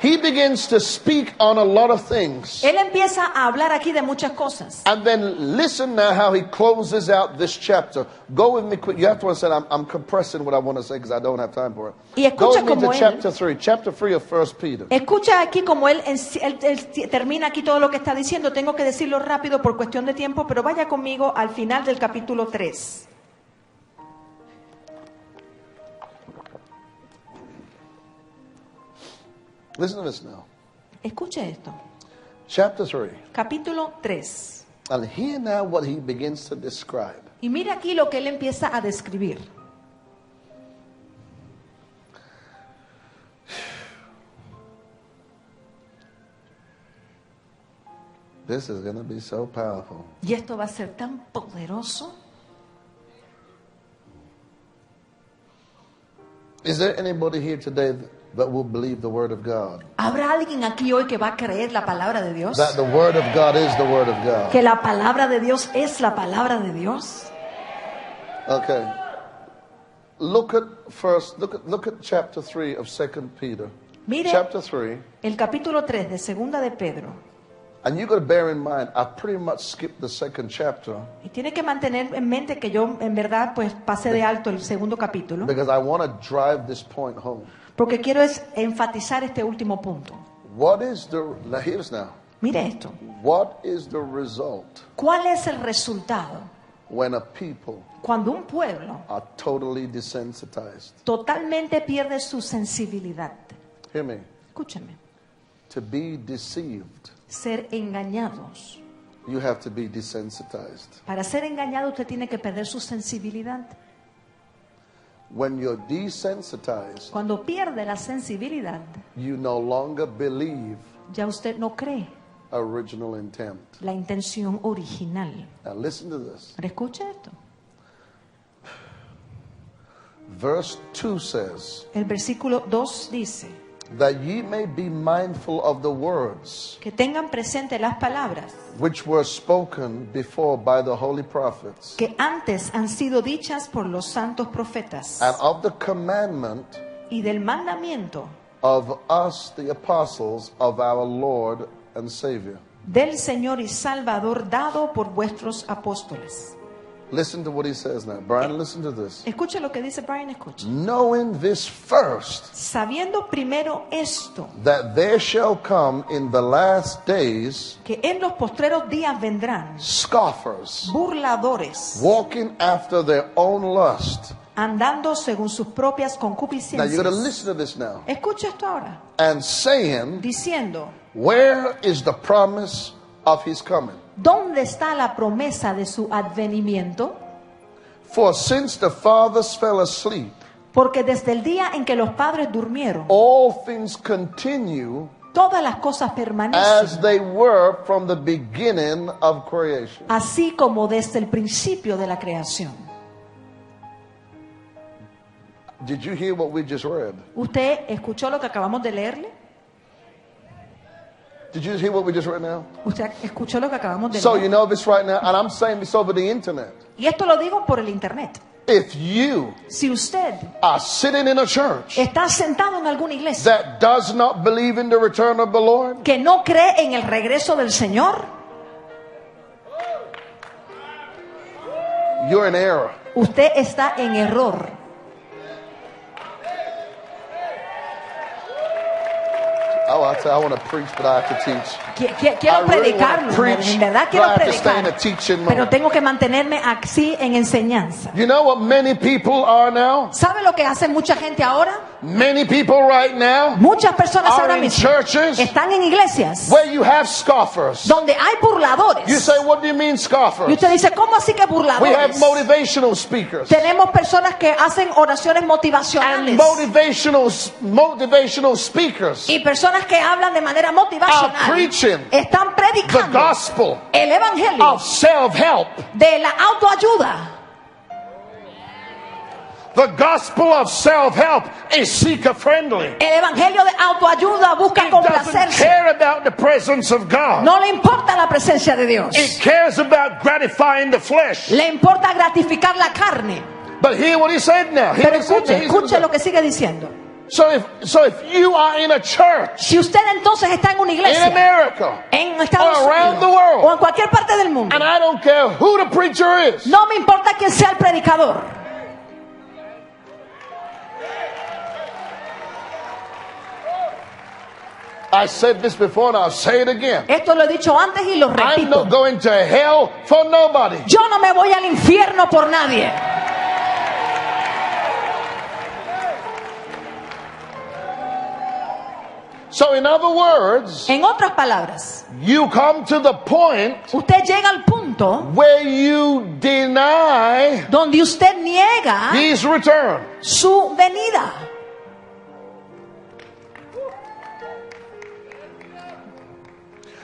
he begins to speak on a lot of things. Él empieza a hablar aquí de muchas cosas. And then listen now how he closes out this chapter. Go with me quick. You have to understand, I'm compressing what I want to say because I don't have time for it. Y Go escucha with me como to él- chapter 3 of 1 Peter. Escucha aquí como él termina aquí todo lo que está diciendo. Tengo que decirlo rápido por cuestión de tiempo, pero vaya conmigo al final del capítulo 3. Listen to this now. Escuche esto. Chapter 3. Capítulo 3. And hear now what he begins to describe. Y mira aquí lo que él empieza a describir. This is going to be so powerful. Y esto va a ser tan poderoso. Is there anybody here today that will believe the word of God? ¿Habrá alguien aquí hoy que va a creer la palabra de Dios? That the word of God is the word of God. Que la palabra de Dios es la palabra de Dios. Okay. Look at chapter 3 of 2 Peter. Mire Chapter 3. el capítulo 3 de Segunda de Pedro. And you got to bear in mind, I pretty much skipped the second chapter Y tiene que mantener en mente que yo en verdad pues pasé de alto el segundo capítulo. because I want to drive this point home. Porque quiero es enfatizar este último punto. Here's now. Mire esto. What is the result ¿Cuál es el resultado when a people cuando un pueblo are totally desensitized? totalmente pierde su sensibilidad? Hear me. Escúcheme. To be deceived, Ser engañados. you have to be desensitized. Para ser engañado usted tiene que perder su sensibilidad. When you're desensitized, Cuando pierde la sensibilidad, you no longer believe ya usted no cree original intent. la intención original. Now listen to this. Pero escuche esto. Verse 2 says, El versículo 2 dice that ye may be mindful of the words que tengan presente las palabras which were spoken before by the holy prophets, que antes han sido dichas por los santos profetas and of the commandment y del mandamiento of us the apostles of our Lord and Savior. del Señor y Salvador dado por vuestros apóstoles. Listen to what he says now. Brian, listen to this. Escuche lo que dice Brian, escuche. Knowing this first, Sabiendo primero esto, that there shall come in the last days que en los postreros días vendrán scoffers, burladores, walking after their own lust. andando según sus propias Now you got to concupiscencias. listen to this now. Escucha esto ahora, And saying, diciendo, where is the promise of his coming? ¿dónde está la promesa de su advenimiento? For since the fathers fell asleep, Porque desde el día en que los padres durmieron, all things continue todas las cosas as permanecen, they were from the beginning of creation. así como desde el principio de la creación. Did you hear what we just read? ¿Usted escuchó lo que acabamos de leerle? Did you hear what we just read now? ¿Usted escuchó lo que acabamos de So you leer? know this right now, and I'm saying this over the internet. Y esto lo digo por el internet. If you Si usted are sitting in a church está sentado en alguna iglesia that does not believe in the return of the Lord, que no cree en el regreso del Señor, you're in error. usted está en error. Oh, I want to preach, but I have to teach. Quiero I really predicarlo, wanna preach, en verdad but quiero I have to stay in predicar, a teaching mode. pero tengo que mantenerme así en enseñanza. You know what many people are now? ¿Sabe lo que hace mucha gente ahora? Many people right now Muchas personas are ahora in mismo churches están en iglesias where you have scoffers. donde hay burladores. You say, what do you mean Y scoffers? usted dice, ¿cómo así que We have burladores? motivational speakers. Tenemos personas que hacen oraciones And motivacionales motivational speakers y personas que hablan de manera are motivacional. preaching Están the predicando gospel el evangelio of self-help. de la autoayuda. The gospel of self-help is seeker-friendly. El evangelio de autoayuda busca It doesn't complacerse. care about the presence of God. No le importa la presencia de Dios. It cares about gratifying the flesh. Le importa gratificar la carne. But hear what he said now. Hear Pero what he said now. escuche lo que sigue diciendo. So if you are in a church Si usted entonces está en una in iglesia America, en Estados or around the Unidos world, o en cualquier parte del mundo, and I don't care who the preacher is, no me importa quién sea el predicador. I said this before and I'll say it again. Esto lo he dicho antes y lo I'm repito. not going to hell for nobody. Yo no me voy al infierno por nadie. So in other words, En otras palabras, you come to the point usted llega al punto punto where you deny donde usted niega his return. su venida.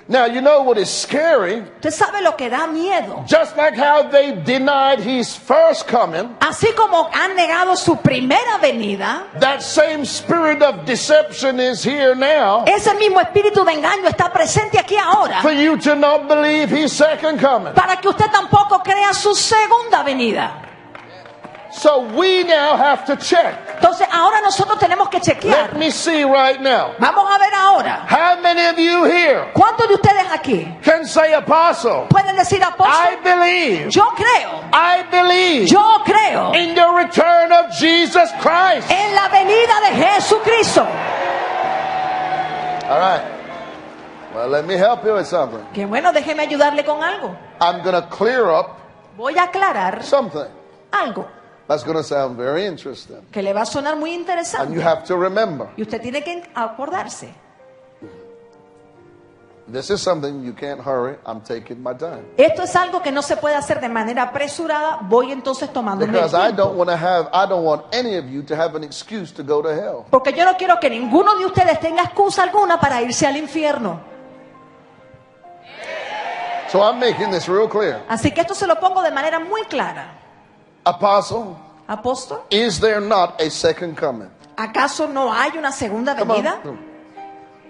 Now, you know what is scary? Usted sabe lo que da miedo. Just like how they denied his first coming, Así como han negado su primera venida, that same spirit of deception is here now ese mismo espíritu de engaño está presente aquí ahora for you to not believe his second coming. para que usted tampoco crea su segunda venida. So we now have to check. Entonces ahora nosotros tenemos que Let chequear. me see right now. Vamos a ver ahora. How many of you here ¿Cuántos de ustedes aquí can say, Apostle, pueden decir, I apóstol? believe, Yo creo. I believe Yo creo in the return of Jesus Christ? en la venida de Jesucristo. All right. Well, let me help you with something. Que bueno, déjeme ayudarle con algo. I'm going to clear up Voy a aclarar something. algo That's going to sound very interesting. que le va a sonar muy And you interesante. have to remember, Y usted tiene que acordarse. this is something you can't hurry. I'm taking my time. Esto es algo que no se puede hacer de manera apresurada. Voy entonces tomando mi Because I tiempo. don't want any of you to have an excuse to go to hell. Porque yo no quiero que ninguno de ustedes tenga excusa alguna para irse al infierno. So I'm making this real clear. Así que esto se lo pongo de manera muy clara. Apostle, Apóstol, is there not a second coming? ¿acaso no hay una segunda Come venida? on.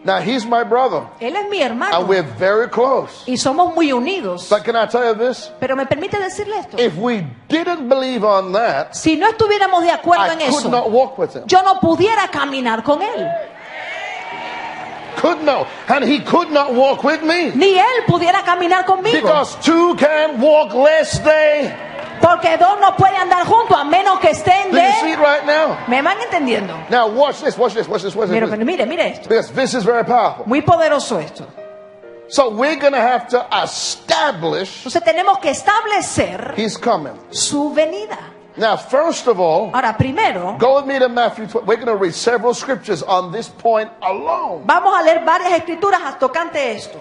Now, he's my brother, Él es mi and hermano we're very close. y somos muy unidos. But can I tell you this? Pero me permite decirle esto. If we didn't believe on that, Si no estuviéramos de acuerdo en I could eso, not walk with him. yo no pudiera caminar con él. Could not. And he could not walk with me. Ni él pudiera caminar conmigo. Because two can walk lest they. Porque dos no pueden andar juntos a menos que estén Do you see de... it right now? ¿Me van entendiendo? Now watch this, watch this, watch this, watch Pero, this. pero mire esto. Because this is very powerful. Muy poderoso esto. So we're going to have to establish Entonces tenemos que establecer his coming. su venida. Now, first of all, Ahora, primero, go with me to Matthew 12. We're going to read several scriptures on this point alone. vamos a leer varias escrituras tocante esto.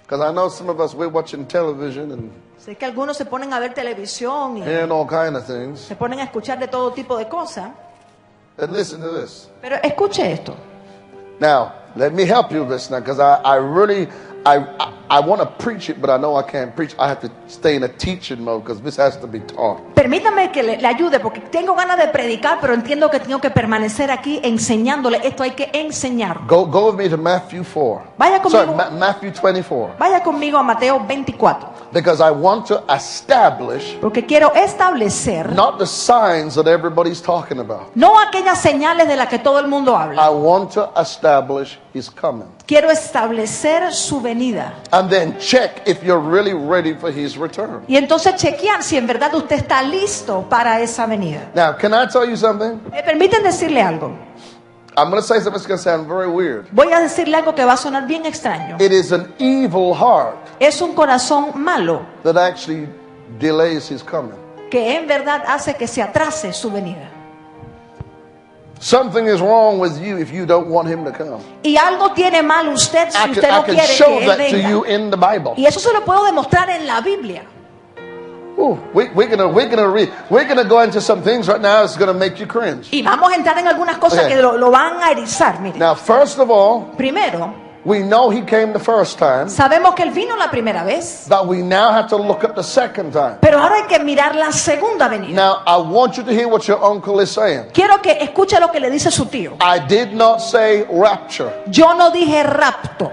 Because I know some of us, we're watching television and Sé que algunos se ponen a ver televisión y hearing all kind of things. se ponen a escuchar de todo tipo de cosas. And listen to this. Pero escuche esto. Now, let me help you with this now, because I really, I want to preach it, but I know I can't preach. I have to stay in a teaching mode, because this has to be taught. Permítame que le ayude porque tengo ganas de predicar, pero entiendo que tengo que permanecer aquí enseñándole. Esto hay que enseñar. Go with me to Matthew 4. Vaya Sorry, conmigo. Matthew 24. Vaya conmigo a Mateo 24, Because I want to establish porque quiero establecer not the signs that everybody's talking about. no aquellas señales de las que todo el mundo habla. I want to establish his coming. Quiero establecer su venida. And then check if you're really ready for his return. Y entonces chequear si en verdad usted está listo para esa venida. Now, can I tell you something? ¿Me permiten decirle algo? I'm going to say something that's going to sound very weird. Voy a decirle algo que va a sonar bien extraño. It is an evil heart Es un corazón malo that actually delays his coming. que en verdad hace que se atrase su venida. Something is wrong with you if you don't want him to come. Y algo tiene mal usted si I usted can no quiere show que él that to you venga. in the Bible. Y eso se lo puedo demostrar en la Biblia. Ooh, we're gonna go into some things right now that's gonna make you cringe. Y vamos a entrar en algunas cosas Okay. que lo van a erizar. Mire, Now, first of all, primero, we know he came the first time, sabemos que él vino la primera vez, but we now have to look at the second time. pero ahora hay que mirar la segunda venida. Now, I want you to hear what your uncle is saying. Quiero que escuche lo que le dice su tío. I did not say rapture. Yo no dije rapto.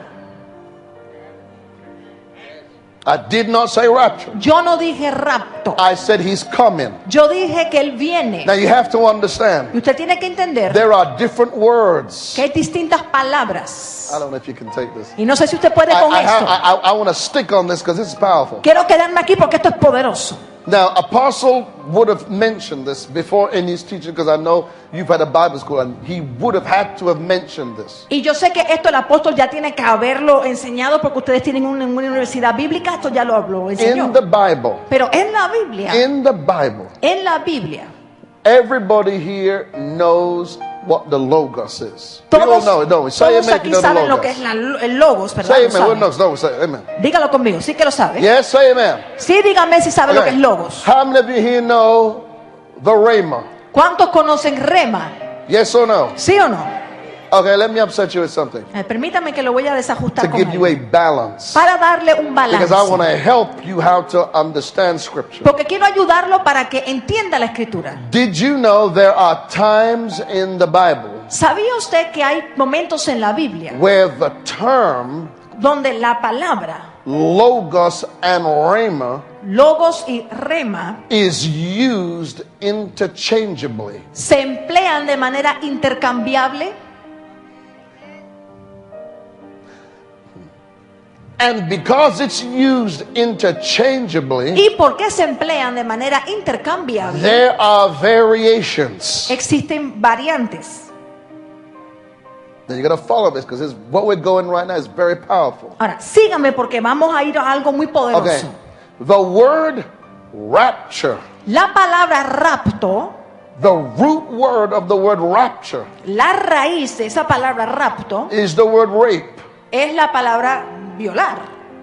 I did not say rapture. Yo no dije rapto. I said he's coming. Yo dije que él viene. Now, you have to understand, Y usted tiene que entender there are different words. que hay distintas palabras. I don't know if you can take this. Y no sé si usted puede con esto. I want to stick on this because this is powerful. Quiero quedarme aquí porque esto es poderoso. Now, Apostle would have mentioned this before in his teaching, because I know you've had a Bible school, and he would have had to have mentioned this. Y yo sé que esto el apóstol ya tiene que haberlo enseñado porque ustedes tienen una universidad bíblica, esto ya lo enseñó. In the Bible, Pero en la Biblia, in the Bible, en la Biblia, everybody here knows what the logos is? We all Todos, know it, don't we? Say todos amen if aquí you know the saben lo que es logos. el logos, ¿verdad? Say Lo amen. saben. No, say amen. Dígalo conmigo, sí que lo sabe. Yes, say amen. Sí, dígame si sabe lo que es Okay. logos. How many of you here know the Rhema? ¿Cuántos conocen rema? Yes or no? ¿Sí o no? Okay, let me upset you with something Permítame que lo voy a desajustar to con give you algo, a balance. para darle un Because I want balance. to help you how to understand Scripture. Porque quiero ayudarlo para que entienda la escritura. Did you know there are times in the Bible ¿Sabía usted que hay momentos en la Biblia where the term donde la palabra logos and rhema logos y rema is used interchangeably? se emplean de manera intercambiable? And because it's used interchangeably, ¿Y por qué se emplean de manera intercambiable? there are variations. Existen variantes. Now you got to follow this because what we're going right now is very powerful. Ahora, sígame porque vamos a ir a algo muy Okay. poderoso. The word rapture, La palabra rapto, the root word of the word rapture la raíz de esa palabra rapto is the word rape. es la palabra violar.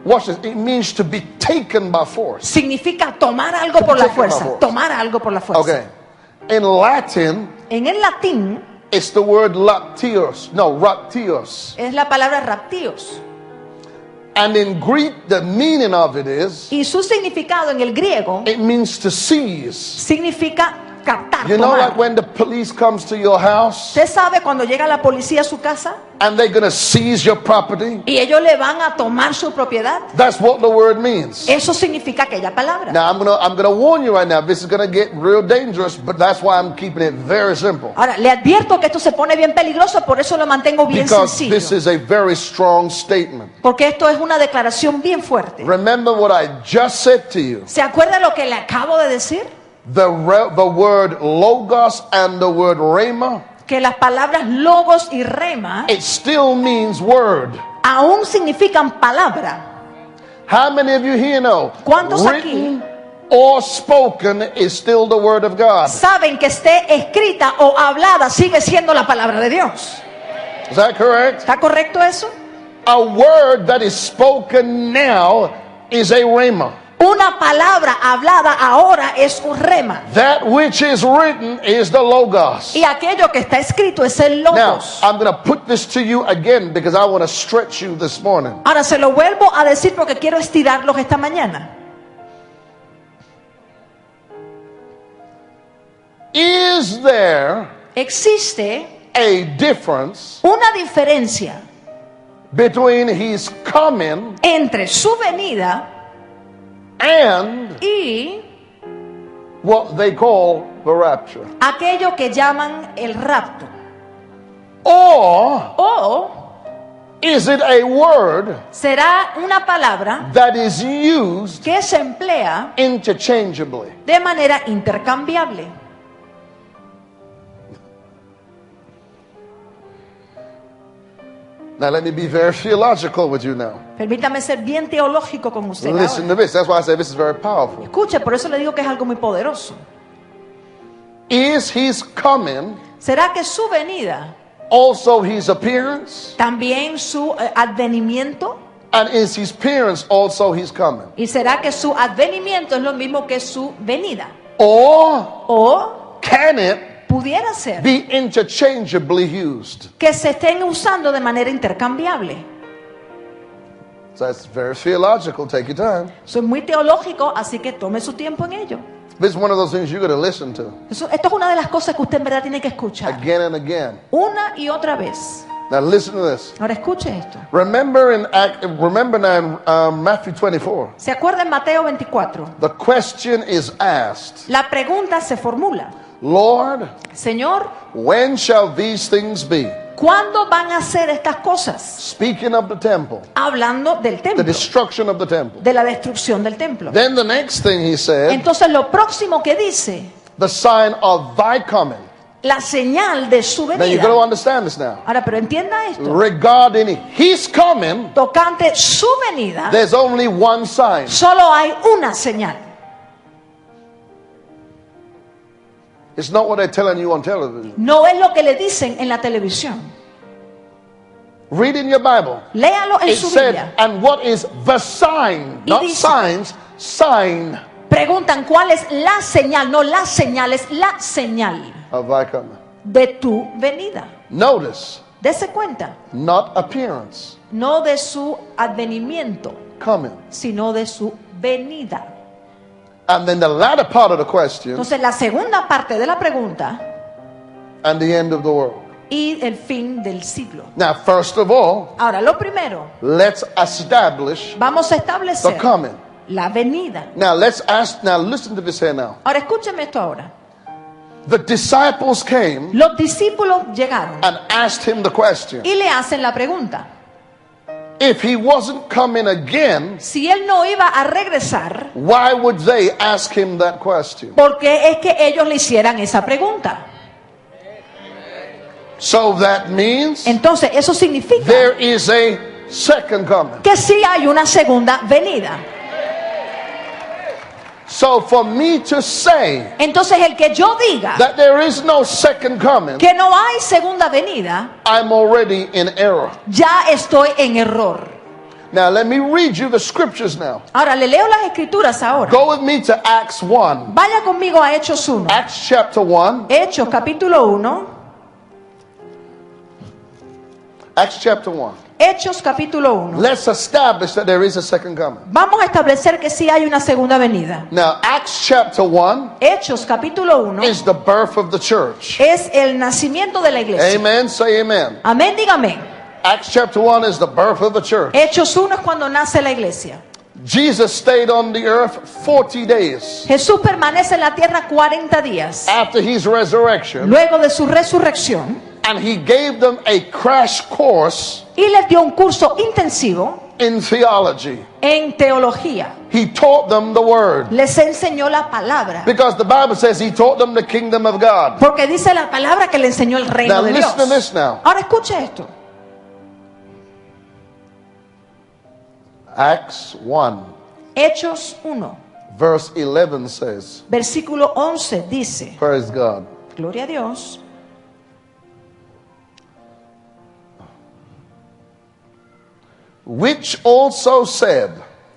Watch this. It means to be taken by force. Significa tomar algo por la Taken by fuerza. force. Tomar algo por la fuerza. Okay. In Latin, En el latín it's the word latios. No, raptios. es la palabra raptios. And in Greek, the meaning of it is, Y su significado en el griego it means to seize. significa captar, You know, tomar. like when the police comes to your house ¿Usted sabe cuando llega la policía a su casa and they're going to seize your property? y ellos le van a tomar su propiedad? That's what the word means. Eso significa aquella palabra. Now, I'm gonna warn you right now. This is gonna get real dangerous, but that's why I'm keeping it very simple. Ahora, le advierto que esto se pone bien peligroso, por eso lo mantengo bien Because sencillo. this is a very strong statement. Porque esto es una declaración bien fuerte. Remember what I just said to you. ¿Se acuerda lo que le acabo de decir? The word logos and the word rhema, Que las palabras logos y rema it still means word. aún significan palabra. How many of you here know? ¿Cuántos aquí Written or spoken is still the word of God. saben que esté escrita o hablada sigue siendo la palabra de Dios? Is that correct? ¿Está correcto eso? A word that is spoken now is a rhema. Una palabra hablada ahora es un rema. That which is written is the logos. Y aquello que está escrito es el Now, logos. I'm going to put this to you again because I want to stretch you this morning. Ahora se lo vuelvo a decir porque quiero estirarlos esta mañana. Is there Existe a difference una diferencia between his coming entre su venida and y what they call the rapture? aquello que llaman el rapto? Or ¿O is it a word será una palabra that is used que se emplea interchangeably? de manera intercambiable? Now let me be very theological with you now. Permítame ser bien teológico con usted Listen ahora. to this. That's why I say this is very powerful. Escuche, por eso le digo que es algo muy poderoso. Is his coming ¿Será que su venida, also his appearance? también su advenimiento? And is his appearance also his coming? ¿Y será que su advenimiento es lo mismo que su venida? Or ¿O can it pudiera ser be interchangeably used? que se estén usando de manera intercambiable? So that's very theological. Take your time. Eso es muy teológico, así que tome su tiempo en ello. This is one of those things you're going to listen to Esto es una de las cosas que usted en verdad tiene que escuchar. again and again. Una y otra vez. Now listen to this. Ahora escuche esto. Remember now in Matthew 24, ¿Se acuerda en Mateo 24? the question is asked, La pregunta se formula. Lord, Señor, when shall these things be? ¿cuándo van a hacer estas cosas? Speaking of the temple, Hablando del the templo, destruction of the temple. de la destrucción del templo. Then the next thing he said, Entonces lo próximo que dice, the sign of thy coming. la señal de su Now you got to venida. understand this now. Ahora, pero entienda esto. Regarding his coming, Tocante su venida, there's only one sign. solo hay una señal. It's not what they're telling you on television. No es lo que le dicen en la televisión. Read in your Bible. Léalo en It su said, Biblia. and what is the sign? Y Not dice- signs, sign Preguntan cuál es la señal. No la señal, es la señal of thy coming. de tu venida. Notice, Dese cuenta. not appearance, No de su advenimiento, coming. sino de su venida. And then the latter part of the question, Entonces la segunda parte de la pregunta and the end of the world. y el fin del siglo. Now, first of all, Ahora, lo primero, let's establish vamos a the establecer coming. la venida. Now, now listen to this here now. Ahora, escúcheme esto ahora. The disciples came Los discípulos llegaron and asked him the question. y le hacen la pregunta. If he wasn't coming again, Si él no iba a regresar, why would they ask him that question? ¿por qué es que ellos le hicieran esa pregunta? So that means Entonces, eso significa there is a second coming. que sí hay una segunda venida. So for me to say Entonces, el que yo diga that there is no second coming, que no hay segunda venida, I'm already in error. ya estoy en error. Now let me read you the scriptures now. Ahora, le leo las escrituras ahora. Go with me to Acts 1. Vaya conmigo a Hechos 1. Acts chapter 1. Hechos capítulo 1. Acts chapter 1. Hechos capítulo 1. Let's establish that there is a second coming. Vamos a establecer que sí hay una segunda venida. Now, Acts chapter 1 Hechos capítulo 1 is the birth of the church. es el nacimiento de la iglesia. Amen. Say amen. Amén, dígame. Acts chapter 1 is the birth of the church. Hechos 1 es cuando nace la iglesia. Jesus stayed on the earth 40 days Jesús permanece en la tierra 40 días. after his resurrection, Luego de su resurrección, and he gave them a crash course y les dio un curso intensivo in theology. en teología. He taught them the word, Les enseñó la palabra. because the Bible says he taught them the kingdom of God. Porque dice la palabra que le enseñó el reino Now de Dios. listen to this now. Ahora escuche esto. Acts 1 Hechos 1, verse 11 says, versículo 11 dice, praise God. gloria a Dios, Which also said,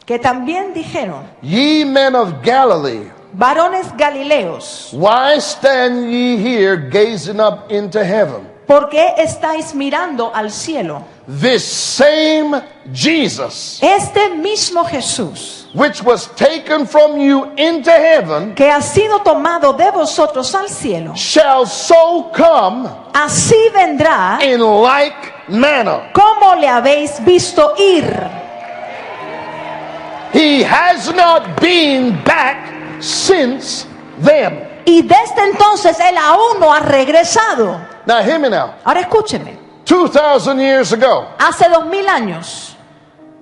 que también dijeron, ye men of Galilee, varones galileos, why stand ye here gazing up into heaven? ¿por qué estáis mirando al cielo? This same Jesus, Este mismo Jesús, which was taken from you into heaven, que ha sido tomado de vosotros al cielo, shall so come así vendrá in like manner. como le habéis visto ir. He has not been back since then. Y desde entonces él aún no ha regresado. Now hear me now. Ahora escúcheme, 2,000 years ago, hace 2000 años,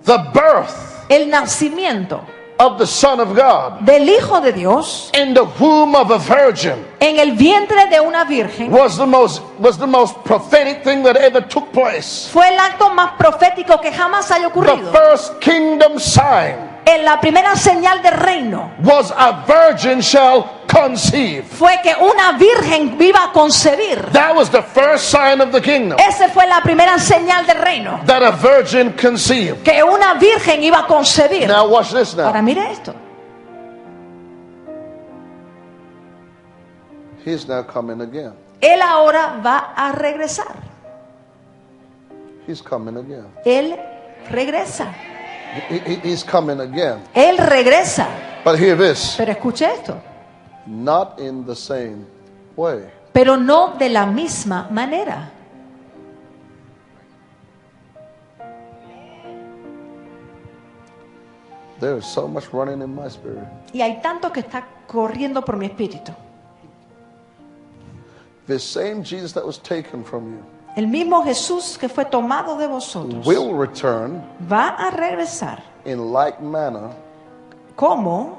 the birth el nacimiento of the Son of God del Hijo de Dios in the womb of a virgin en el vientre de una virgen was the most prophetic thing that ever took place. fue el acto más profético que jamás haya The ocurrido. first kingdom sign En la primera señal del reino was a virgin shall conceive. fue que una virgen iba a concebir. That was the first sign of the kingdom, Esa fue la primera señal del reino, that a virgin conceived. que una virgen iba a concebir. Now watch this now. Ahora mire esto. He's now coming again. Él ahora va a regresar. He's coming again. Él regresa. He's coming again. Él regresa. But hear this, Pero escuche esto. not in the same way. Pero no de la misma manera. There is so much running in my spirit. Y hay tanto que está corriendo por mi espíritu. This same Jesus that was taken from you El mismo Jesús que fue tomado de vosotros will return va a regresar in like manner como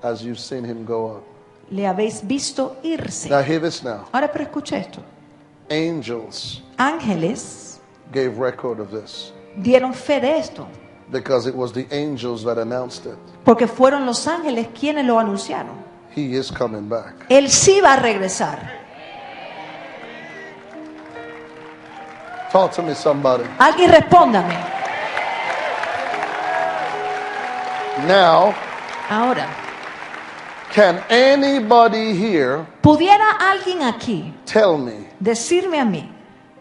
as you've seen him go up. le habéis visto irse. Now hear this now. Ahora pero escuche esto. Angels Ángeles gave record of this dieron fe de esto, because it was the angels that announced it. porque fueron los ángeles quienes lo anunciaron. He is coming back. Él sí va a regresar. Talk to me, somebody. Alguien respóndame. Now, Ahora, can anybody here ¿pudiera alguien aquí tell me decirme a mí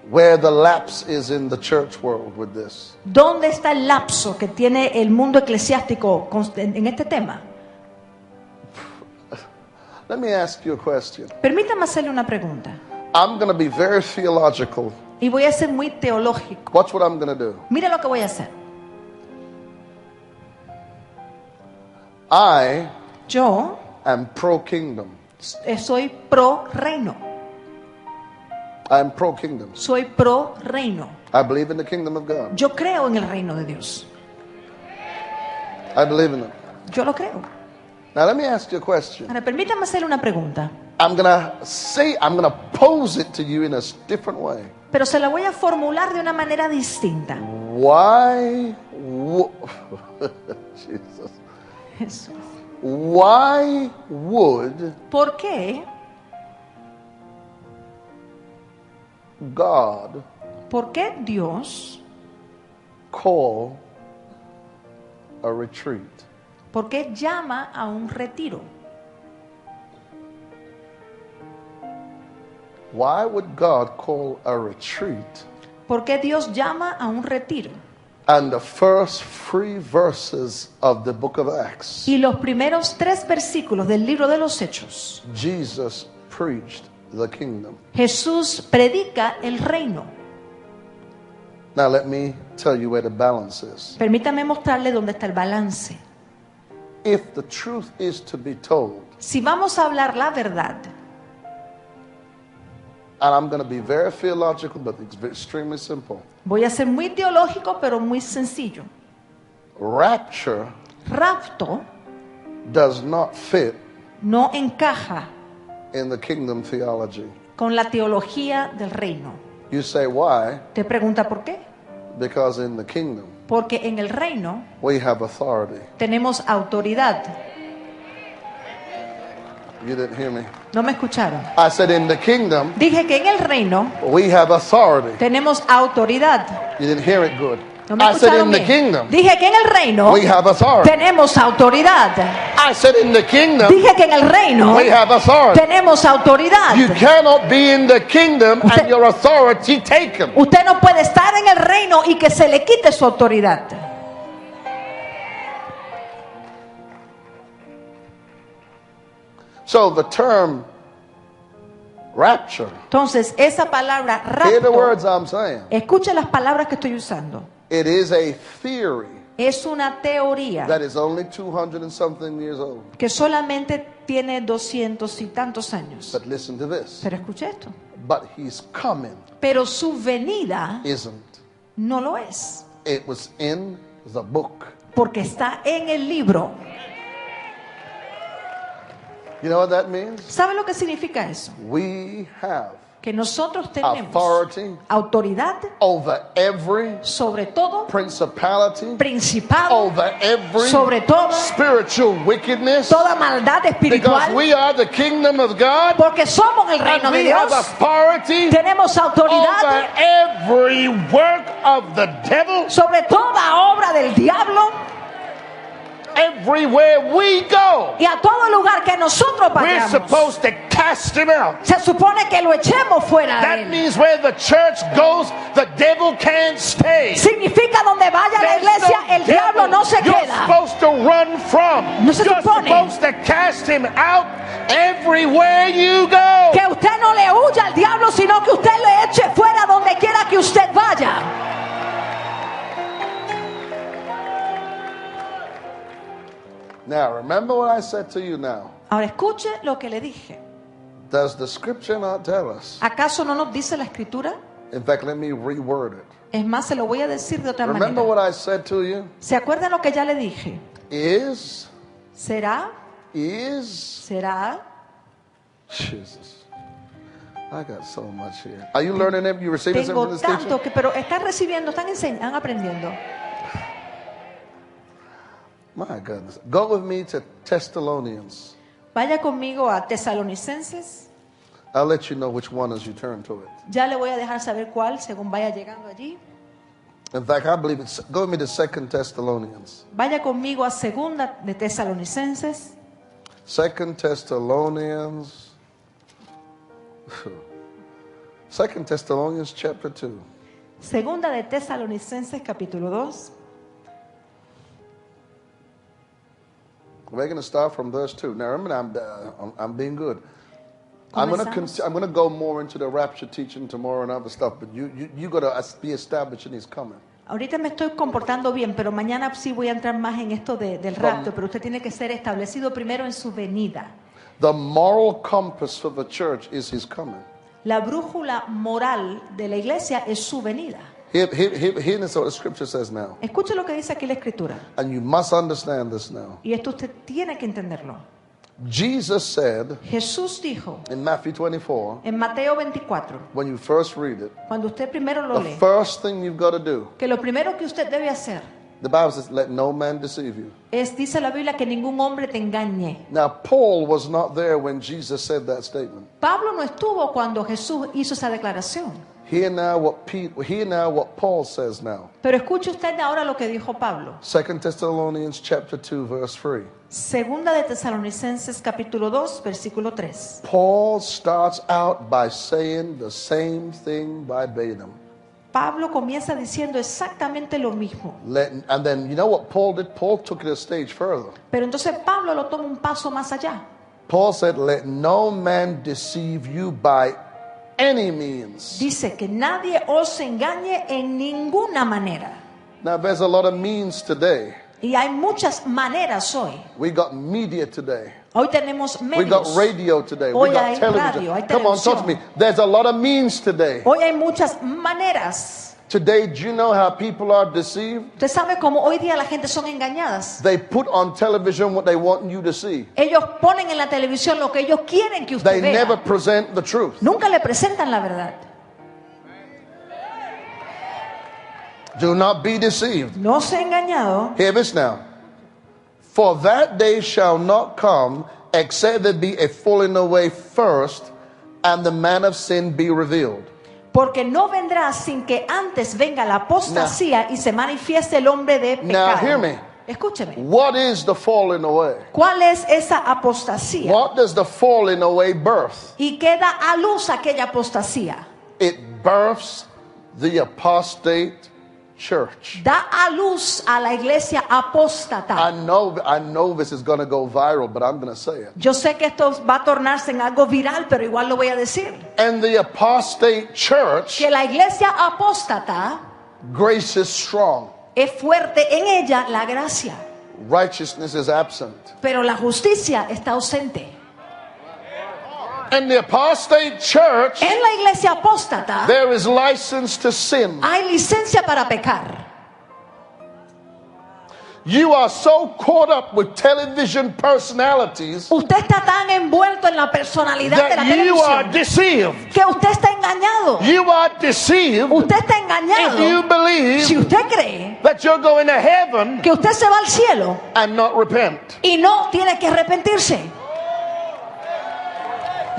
where the lapse is in the church world with this? dónde está el lapso que tiene el mundo eclesiástico en este tema? Let me ask you a question. Permítame hacerle una pregunta. I'm going to be very theological. Y voy a ser muy teológico. Watch what I'm going to do. Mira lo que voy a hacer. I Yo am pro-kingdom. soy pro reino. I'm pro-kingdom. Soy pro reino. I believe in the kingdom of God. Yo creo en el reino de Dios. I believe in it. Yo lo creo. Now let me ask you a question. Ahora, permítame hacerle una pregunta. I'm going to pose it to you in a different way. Pero se la voy a formular de una manera distinta. Why Jesus. Jesús. Why would ¿Por qué? God ¿Por qué Dios? call a retreat? ¿Por qué llama a un retiro? Why would God call a retreat? ¿Por qué Dios llama a un retiro? And the first 3 verses of the book of Acts, Y los primeros 3 versículos del libro de los Hechos, Jesus preached the kingdom. Jesús predica el reino. Now let me tell you where the balance is. Permítame mostrarle dónde está el balance. If the truth is to be told, Si vamos a hablar la verdad, and I'm going to be very theological, but it's extremely simple. voy a ser muy teológico, pero muy sencillo. Rapture Rapto does not fit no encaja in the kingdom theology. con la teología del reino. You say, why? Te pregunta por qué. Because in the kingdom, Porque en el reino we have authority. tenemos autoridad. You didn't hear me. ¿No me escucharon? I said, in the kingdom, Dije que en el reino we have authority. tenemos autoridad. You didn't hear it good. ¿No me I said, escucharon in the bien? kingdom, Dije que en el reino we have authority. tenemos autoridad. I said, in the kingdom, Dije que en el reino we have authority. tenemos autoridad. You cannot be in the kingdom and your authority taken. Usted no puede estar en el reino y que se le quite su autoridad. So the term rapture, Entonces, esa palabra hear the words rapto, I'm saying. escuche las palabras que estoy usando. It is a theory Es una teoría that is only 200 and something years old. que solamente tiene 200 y tantos años. But listen to this. Pero escuche esto. But he's coming Pero su venida isn't. no lo es, It was in the book. porque está en el libro. You know what that means? ¿Sabe lo que significa eso? We have Que nosotros tenemos authority autoridad over every sobre todo principality, principado, over every sobre todo spiritual wickedness, toda maldad because espiritual, we are the kingdom of God, porque somos el reino and de we have Dios. authority Tenemos over autoridad every work of the devil. sobre toda obra del diablo Everywhere we go, y a todo lugar que nosotros we're vayamos. supposed to cast him out. Se supone que lo echemos fuera de That él. means where the church goes, the devil can't stay. Significa donde vaya la There's iglesia, no el diablo no se devil you're queda. supposed to run from. No se You're supone. supposed to cast him out everywhere you go. Que usted no le huya al diablo, sino que usted le eche fuera donde quiera que usted vaya. Now, remember what I said to you now. Ahora escuche lo que le dije. Does the scripture not tell us? ¿Acaso no nos dice la escritura? In fact, let me reword it. Es más, se lo voy a decir de otra Remember manera. what I said to you? ¿Se acuerdan lo que ya le dije? Is, ¿Será? is, ¿Será? Jesus. I got so much here. Are you learning it? You receiving something Tengo from this teacher? tanto que, pero están recibiendo, están aprendiendo. My goodness. Go with me to Thessalonians. Vaya conmigo a Tesalonicenses. I'll let you know which one as you turn to it. Ya le voy a dejar saber cuál según vaya llegando allí. In fact, I believe it's, go with me to 2 Thessalonians. Vaya conmigo a segunda de Tesalonicenses. 2 Thessalonians. 2 Thessalonians chapter 2. Segunda de Tesalonicenses capítulo 2. We're going to start from verse 2. Now remember, I'm being good. I'm going to go more into the rapture teaching tomorrow and other stuff, but you got to be established in His coming. Ahorita me estoy comportando bien, pero mañana sí voy a entrar más en esto del rapto, pero usted tiene que ser establecido primero en su venida. The moral compass for the church is His coming. La brújula moral de la iglesia es su venida. Here is what the scripture says now. Escuche lo que dice aquí la escritura. And you must understand this now. Y esto usted tiene que entenderlo. Jesus said Jesús dijo in Matthew 24, en Mateo 24, when you first read it, cuando usted primero lo the lee, first thing you've got to do, que lo primero que usted debe hacer the Bible says, let no man deceive you. dice la Biblia, que ningún hombre te engañe. Now, Paul was not there when Jesus said that statement. Pablo no estuvo cuando Jesús hizo esa declaración. Hear now what Paul says now. Pero escuche usted ahora lo que dijo Pablo. 2 Thessalonians chapter 2 verse 3. Segunda de Tesalonicenses capítulo 2 versículo 3. Paul starts out by saying the same thing verbatim. Pablo comienza diciendo exactamente lo mismo. And then you know what Paul did? Paul took it a stage further. Pero entonces Pablo lo toma un paso más allá. Paul said, let no man deceive you by any means. Dice que nadie os engañe en ninguna manera. Now there's a lot of means today. Y hay muchas maneras hoy. We got media today. Hoy tenemos We got medios. radio today. Hoy We got hay television. radio, hay Come on, talk to me. televisión. There's a lot of means today. Hoy hay muchas maneras. Today, do you know how people are deceived? Usted sabe cómo hoy día la gente son engañadas. They put on television what they want you to see. Ellos ponen en la televisión lo que ellos quieren que usted They vea. never present the truth. Nunca le presentan la verdad. Do not be deceived. No se ha engañado. Hear this now. For that day shall not come except there be a falling away first and the man of sin be revealed. Porque no vendrá sin que antes venga la apostasía y se manifieste el hombre de pecado. Now hear me. Escúcheme. What is the falling away? ¿Cuál es esa apostasía? What does the falling away birth? ¿Y qué da a luz aquella apostasía? It births the apostate church. Da a luz a la iglesia apóstata. I know this is going to go viral, but I'm going to say it. Yo sé que esto va a tornarse en algo viral, pero igual lo voy a decir. And the apostate church, Que la iglesia apóstata grace is strong. es fuerte en ella la gracia, Righteousness is absent. pero la justicia está ausente. In the apostate church, En la iglesia apóstata there is license to sin. hay licencia para pecar. You are so caught up with television personalities Usted está tan envuelto en la personalidad de la that you are televisión deceived. que usted está engañado. You are deceived Usted está if you engañado si believe usted cree that you're going to heaven que usted se va al cielo and not repent. y no tiene que arrepentirse.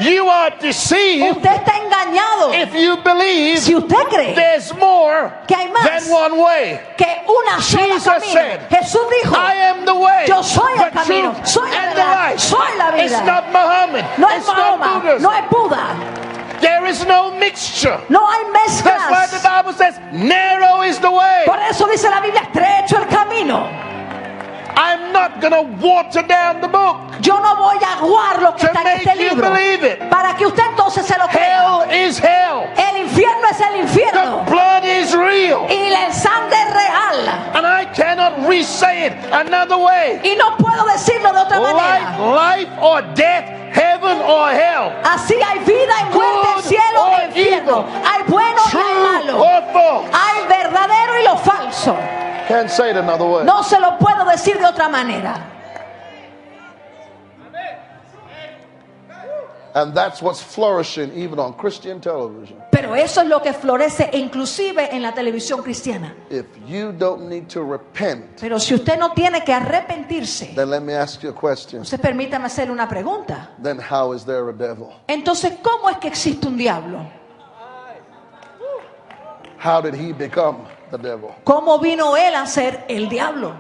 You are deceived Usted está engañado if you believe si usted cree there's more que hay más than one way. que una sola Jesus camino. said, Jesús dijo, I am the way, yo soy el the camino, truth, soy la and the verdad, life. soy la It's vida. not Muhammad. No es It's not Mahoma, Buddhism. no es Buda, There is no mixture. no hay That's why the mezclas. Bible says, narrow is the way. Por eso dice la Biblia, estrecho el camino. I'm not going to water down the book Yo no voy a aguar lo que to está en make este you libro believe it. para que usted entonces se lo crea. Hell is hell. El infierno es el The infierno blood is real. y la sangre es real. And I cannot re-say it another way. Y no puedo decirlo de otra manera. Life or death, heaven or hell. Así hay vida y muerte, Good cielo or e infierno. evil. Hay bueno y hay True malo. or false. Hay verdadero y lo falso. Can't say it another way. No se lo puedo decir de otra manera. And that's what's flourishing even on Christian television. Pero eso es lo que florece inclusive en la televisión cristiana. If you don't need to repent, Pero si usted no tiene que arrepentirse, then let me ask you a question. entonces permítame hacerle una pregunta. Then how is there a devil? Entonces, ¿cómo es que existe un diablo? How did he become the devil? ¿Cómo vino él a ser el diablo?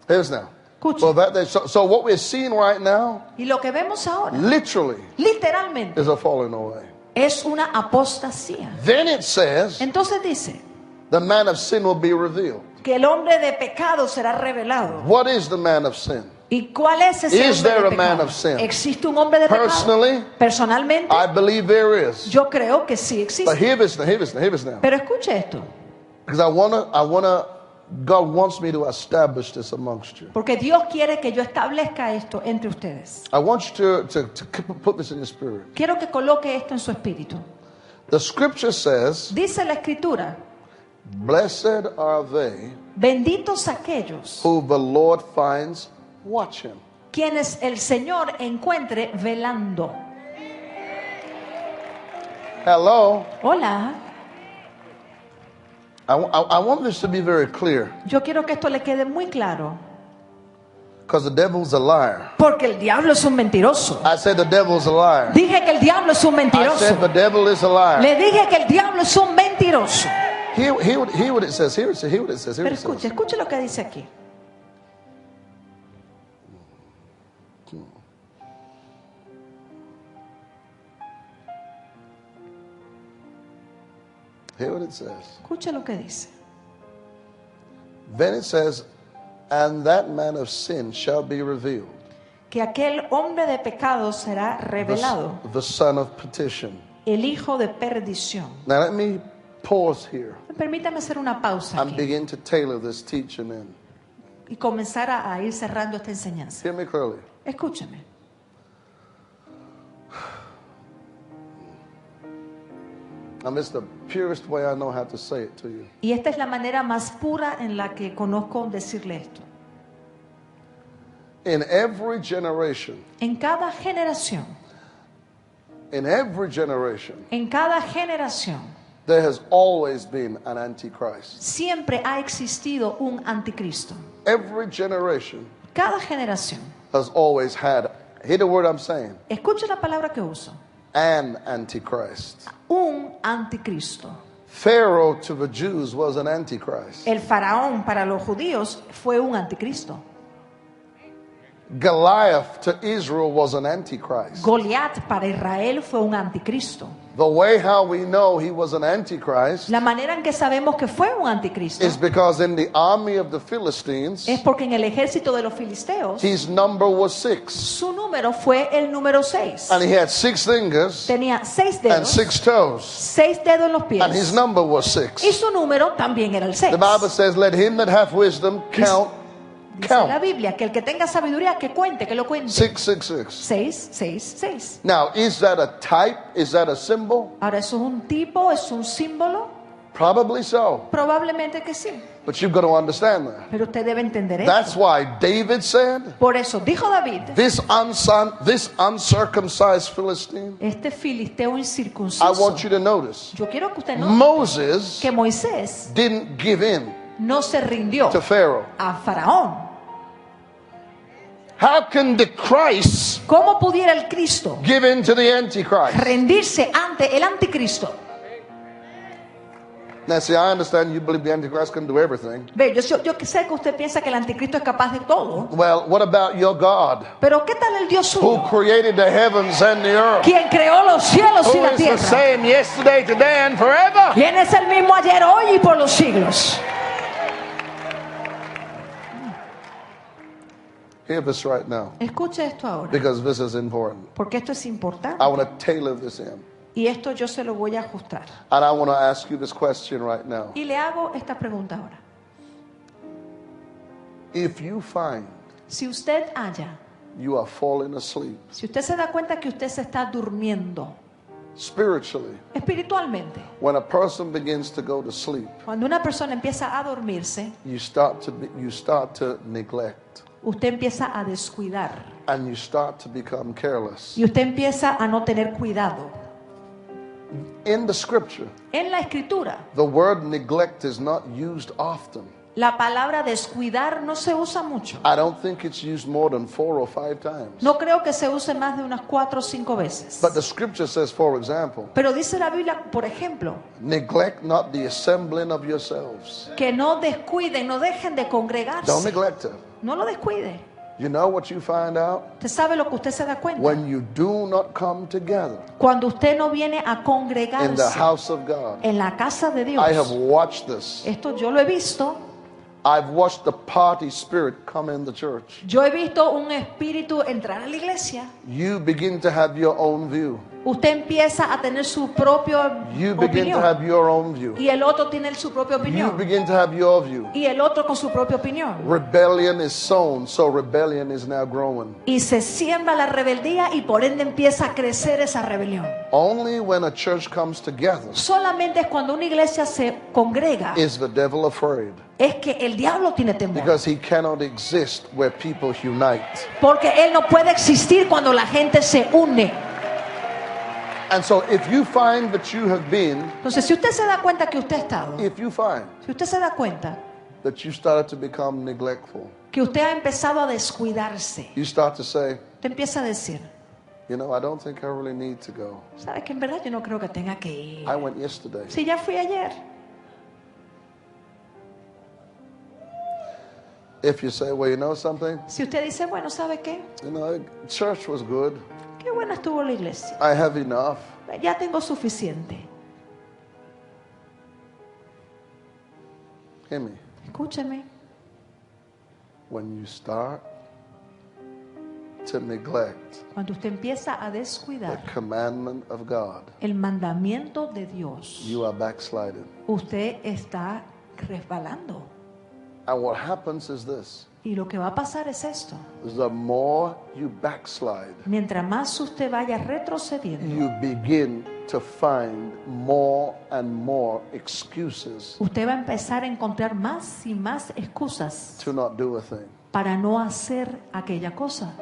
Here's now. Escuche. So what we're seeing right now, Y lo que vemos ahora, literally, literalmente, is a falling away. es una apostasía. Then it says, Entonces dice the man of sin will be revealed. que el hombre de pecado será revelado. What is the man of sin? ¿Y cuál es ese Is hombre there de a man pecado? of sin? ¿Existe un hombre de pecado? Personally, Personalmente, I believe there is. yo creo que sí But existe. hear this now. Pero escuche esto, Because God wants me to establish this amongst you. porque Dios quiere que yo establezca esto entre ustedes. I want you to put this in your spirit. Quiero que coloque esto en su espíritu. The scripture says, Dice la Escritura, blessed are they benditos aquellos who the Lord finds watching. quienes el Señor encuentre velando. Hello. Hola, I want this to be very clear. yo quiero que esto le quede muy claro, Because the devil's a liar. porque el diablo es un mentiroso. I said the devil's a liar. Dije que el diablo es un I mentiroso. said the devil is a liar. Le dije que el diablo es un mentiroso. Hear what it says. Hear what it says. Hear Pero what it says. escuche lo que dice aquí. Hear what it says. Escuche lo que dice. Then it says, and that man of sin shall be revealed, Que aquel hombre de pecado será revelado, the son of petition. el hijo de perdición. Now let me pause here Permítame hacer una pausa and aquí begin to tailor this teaching in. y comenzar a ir cerrando esta enseñanza. Hear me clearly. Escúcheme. And it's the purest way I know how to say it to you. Y esta es la manera más pura en la que conozco decirle esto. In every generation, En cada generación, in every generation, en cada generación, there has always been an antichrist. siempre ha existido un anticristo. Every generation Cada generación. has always had, hear the word I'm saying, Escuche la palabra que uso. an antichrist. Un anticristo. Pharaoh to the Jews was an antichrist. El faraón para los judíos fue un anticristo. Goliath to Israel was an antichrist. Goliat para Israel fue un anticristo. The way how we know he was an antichrist La manera en que sabemos que fue un anticristo is because in the army of the Philistines, es porque en el ejército de los filisteos his number was 6. su número fue el número 6. And he had 6 fingers Tenía 6 and dedos, 6 toes. 6 dedos en los And his pies. number was Y 6. su número también era el 6. The Bible says, let him that hath wisdom count. Dice la Count. Biblia que el que tenga sabiduría que cuente, que lo cuente. 666. 6, 6, 6. Now, is that a type? Is that a symbol? Ahora, ¿eso es un tipo? ¿Es un símbolo? Probably so. Probablemente que sí. But you've got to understand that. Pero usted debe entender That's eso. why David said, Por eso dijo David, this uncircumcised Philistine, este filisteo I incircunciso. want you to notice, Yo quiero que usted note Moses que Moisés didn't give in no se rindió to Pharaoh. a Faraón. How can the Christ ¿Cómo pudiera el Cristo give in to the Antichrist? rendirse ante el anticristo? Now, see, I understand you believe the Antichrist can do everything. Ve, yo sé que usted piensa que el anticristo es capaz de todo. Well, what about your God, Pero ¿qué tal el Dios who suyo? created the heavens and the earth? Quien creó los cielos y Who la is the tierra. same yesterday, today, and forever? ¿Quién es el mismo ayer, hoy y por los siglos? Hear this right now, Escuche esto ahora, because this is important. porque esto es importante. I want to tailor this in. Y esto yo se lo voy a ajustar. And I want to ask you this question right now. Y le hago esta pregunta ahora. If you find Si usted halla, you are falling asleep si usted se da cuenta que usted se está durmiendo spiritually, espiritualmente, when a person begins to go to sleep, cuando una persona empieza a dormirse, you start to neglect. usted empieza a descuidar and you start to become careless. y usted empieza a no tener cuidado. In the scripture, En la escritura, the word neglect is not used often. la palabra descuidar no se usa mucho. I don't think it's used more than 4 or 5 times. No creo que se use más de unas 4 o 5 veces. But the scripture says, for example, Pero dice la Biblia, por ejemplo, neglect not the assembling of yourselves. que no descuiden, no dejen de Don't congregarse. neglect it. No lo descuide. You know what you find out? Usted sabe lo que usted se da cuenta. When you do not come together Cuando usted no viene a in the congregarse house of God. en la casa de I have Dios. watched this. Esto yo lo he visto. I've watched the party spirit come in the church. Yo he visto un espíritu entrar a la iglesia. You begin to have your own view. Usted empieza a tener su propia You begin to opinión. have your own view. Y el otro tiene su propia You opinión. begin to have your view. Y el otro con su propia opinión. Rebellion is sown, so rebellion is now growing. Y se siembra la rebeldía y por ende empieza a crecer esa rebelión. Only when a church comes together Solamente es cuando una iglesia se congrega is the devil afraid, es que el diablo tiene temor. because he cannot exist where people unite. Porque él no puede existir cuando la gente se une. And so if you find that you have been, Entonces, si usted se da cuenta que usted ha estado, if you find si usted se da cuenta that you started to become neglectful, que usted ha empezado a descuidarse, you start to say, usted empieza a decir, you know, I don't think I really need to go. ¿sabe que en verdad yo no creo que tenga que ir? I went yesterday. Si ya fui ayer. If you say, well, you know something, Si usted dice, bueno, ¿sabe qué? you know, church was good. Qué buena estuvo la iglesia. I have enough. Ya tengo suficiente. Hear me. Escúcheme. When you start to neglect Cuando usted empieza a the descuidar commandment of God, el mandamiento de Dios, you are backsliding. usted está resbalando. And what happens is this. Y lo que va a pasar es esto. The more you backslide, Mientras más usted vaya retrocediendo, you begin to find more and more excuses usted va a empezar a encontrar más y más excusas to not do a thing. para no hacer aquella cosa.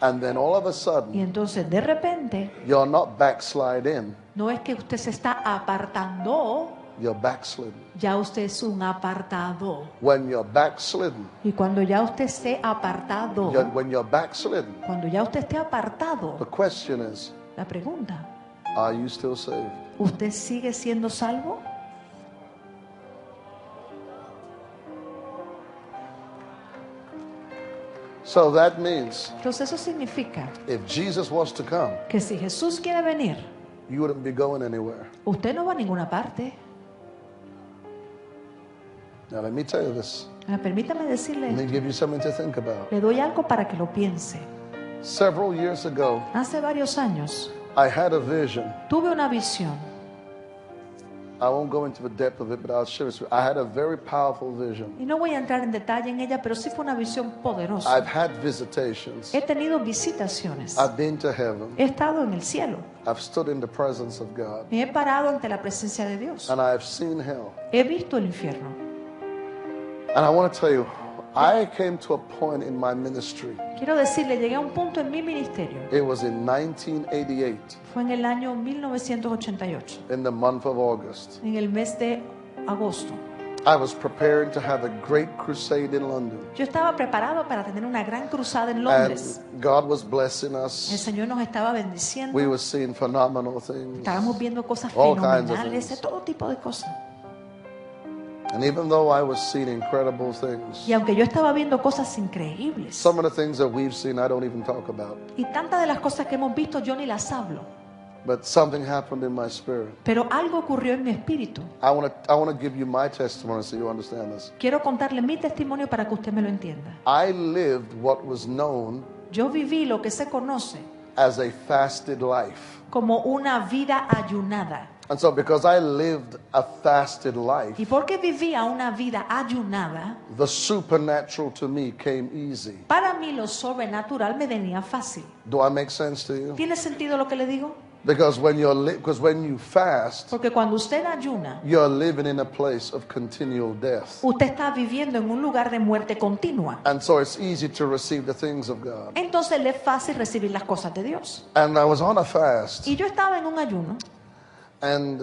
And then all of a Y sudden, entonces de repente, you're not backsliding, no es que usted se está apartando, you're backsliding. ya usted es un apartado. When you're backslidden, Y cuando ya usted esté apartado, when you're backslidden, cuando ya usted esté apartado, the question is, la pregunta, are you still saved? ¿usted sigue siendo salvo? So that means Entonces eso significa if Jesus was to come, que si Jesús quiere venir, you wouldn't be going anywhere. usted no va a ninguna parte. Now let me tell you this. Ahora, permítame decirle, Let me give you something to think about. le doy algo para que lo piense. Several years ago, Hace varios años I had a vision. tuve una visión. I won't go into the depth of it, but I'll share it with you. I had a very powerful vision. Y no voy a entrar en detalle en ella, pero sí fue una visión poderosa. I've had visitations. He tenido visitaciones. I've been to heaven. He estado en el cielo. I've stood in the presence of God. Me he parado ante la presencia de Dios. And I've seen hell. He visto el infierno. And I want to tell you, I came to a point in my ministry. Quiero decirle, llegué a un punto en mi ministerio. It was in 1988, Fue en el año 1988, in the month of August. en el mes de agosto. I was preparing to have a great crusade in London. Yo estaba preparado para tener una gran cruzada en Londres. And God was blessing El us. Señor nos estaba bendiciendo. We were seeing phenomenal things. Estábamos viendo cosas All kinds of fenomenales, de things. todo tipo de cosas. And even though I was seeing incredible things, Y aunque yo estaba viendo cosas increíbles, some of the things that we've seen I don't even talk about. y tantas de las cosas que hemos visto yo ni las hablo, But something happened in my spirit. pero algo ocurrió en mi espíritu. I want to give you my testimony so you understand this. Quiero contarle mi testimonio para que usted me lo entienda. I lived what was known Yo viví lo que se conoce as a fasted life. como una vida ayunada. And so because I lived a fasted life, Y porque vivía una vida ayunada, the supernatural to me came easy. para mí lo sobrenatural me venía fácil. Do I make sense to you? ¿Tiene sentido lo que le digo? Because when you fast, Porque cuando usted ayuna, you're living in a place of continual death. usted está viviendo en un lugar de muerte continua. And so it's easy to receive the things of God. Entonces le es fácil recibir las cosas de Dios. And I was on a fast, Y yo estaba en un ayuno and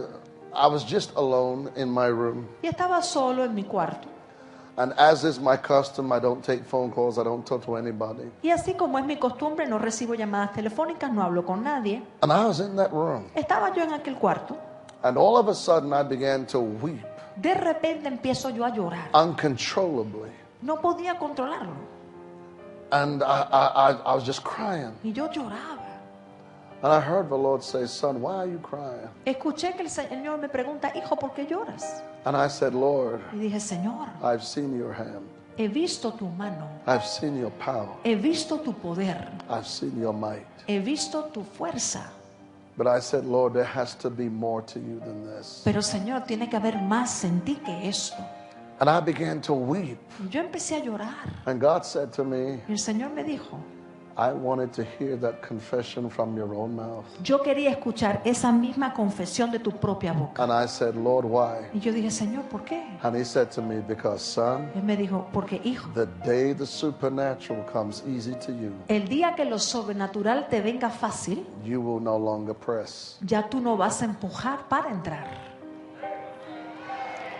I was just alone in my room. y estaba solo en mi cuarto. And as is my custom, I don't take phone calls, I don't talk to anybody. Y así como es mi costumbre, no recibo llamadas telefónicas, no hablo con nadie. And I was in that room. Estaba yo en aquel cuarto. And all of a sudden, I began to weep De repente empiezo yo a llorar. uncontrollably. No podía controlarlo. And I was just crying. Y yo lloraba. And I heard the Lord say, son, why are you crying? Escuché que el Señor me pregunta, hijo, ¿por qué lloras? And I said, Lord, Y dije, Señor, I've seen your hand. he visto tu mano, I've seen your power. he visto tu poder, I've seen your might. he visto tu fuerza. But I said, Lord, there has to be more to you than this. Pero Señor, tiene que haber más en ti que esto. And I began to weep. Y yo empecé a llorar. And God said to me, Y el Señor me dijo, I wanted to hear that confession from your own mouth. yo quería escuchar esa misma confesión de tu propia boca. And I said, Lord, why? Y yo dije, Señor, ¿por qué? And he said to me, because son, Él me dijo, porque hijo, the day the supernatural comes easy to you, el día que lo sobrenatural te venga fácil, you will no longer press. ya tú no vas a empujar para entrar.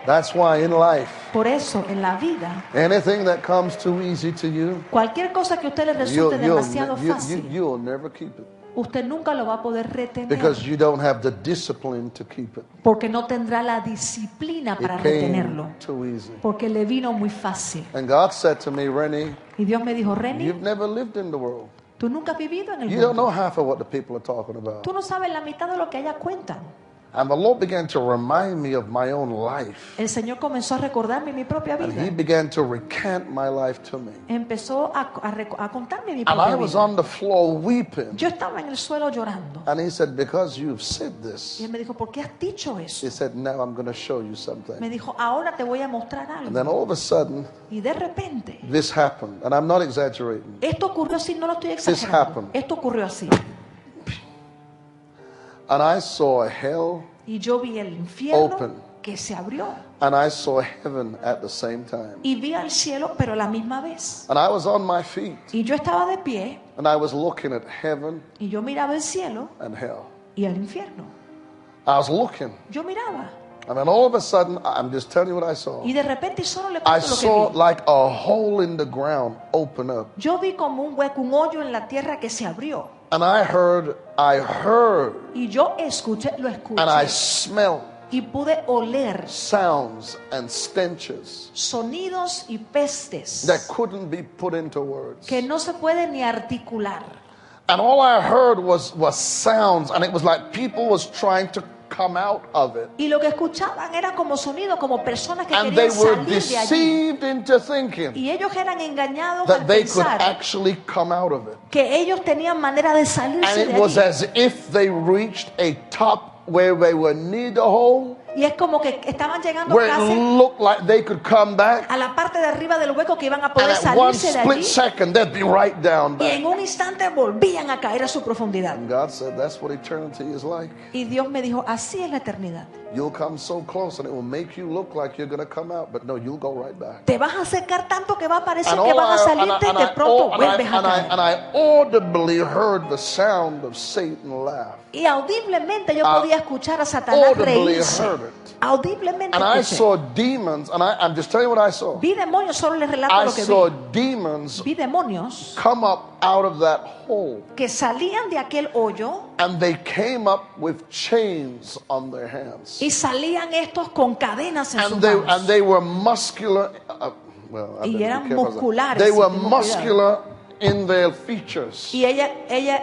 That's why in life, Por eso, en la vida, anything that comes too easy to you, cualquier cosa que a usted le resulte demasiado fácil, you'll never keep it. usted nunca lo va a poder retener. Because you don't have the discipline to keep it. Porque no tendrá la disciplina para It came retenerlo. too easy. Porque le vino muy fácil. And God said to me, Rennie, Y Dios me dijo, Reni, you've never lived in the world. tú nunca has vivido en el You don't know mundo. half of what the people are talking about. Tú no sabes la mitad de lo que ellas cuentan. And the Lord began to remind me of my own life. El Señor comenzó a recordarme mi propia And He vida. began to recant my life to me. Empezó a contarme mi And I propia was vida. on the floor weeping. Yo estaba en el suelo llorando. And He said, because you've said Y this, él me dijo, ¿por qué has dicho eso? He said, now I'm going to show you Me something. dijo, ahora te voy a mostrar And then algo. all of a sudden, Y de repente, this happened. And I'm not exaggerating. esto ocurrió así, no lo estoy This exagerando. happened. Esto ocurrió así. And I saw hell Y yo vi el infierno Open. que se abrió. and I saw heaven at the same time. Y vi al cielo, pero a la misma vez. And I was on my feet Y yo estaba de pie and I was looking at heaven y yo miraba el cielo and hell. y el infierno. I was looking. Yo miraba. And then all of a sudden, I'm just telling you what I saw. Y de repente solo le I cuento lo saw que vi. like a hole in the ground open up. Yo vi como un hueco, un hoyo en la tierra que se abrió. And I heard, Y yo escuché, lo escuché. and I smelled Y pude oler sounds and stenches sonidos y pestes that couldn't be put into words. que no se puede ni articular. And all I heard was sounds, and it was like people was trying to come out of it. Y lo que escuchaban era como sonido, como personas que And they querían were salir de allí. deceived into thinking Y ellos eran engañados al that they could pensar actually come out of it. que ellos tenían manera de And salirse it de was allí. as if they reached a top where they were near the hole, Y es como que estaban llegando where it casi looked like they could come back. a la parte de arriba del hueco que iban a And poder at one salirse de split allí. second, they'd be right down Y en back. un instante volvían a caer a su profundidad. And God said, that's what eternity is like. Y Dios me dijo, así es la eternidad. You'll come so close and it will make you look like you're going to come out, but no, you'll go right back. Te vas a acercar tanto que va a parecer And que all vas a I- salirte y and de I- pronto and I- vuelves a and I- caer. and I audibly heard the sound of Satan laugh. Y audiblemente yo podía escuchar a Satanás Audibly reírse. heard it. Audiblemente And I escuché. saw demons, and I'm just telling you what I saw. Vi demonios, solo les relato I lo que saw vi. demons Vi demonios come up out of that hole, que salían de aquel hoyo and they came up with chains on their hands. y salían estos con cadenas en sus And manos. they were muscular. Well, I Y better be eran careful with that. musculares, They sí, were tengo cuidado. muscular in their features. Y ellas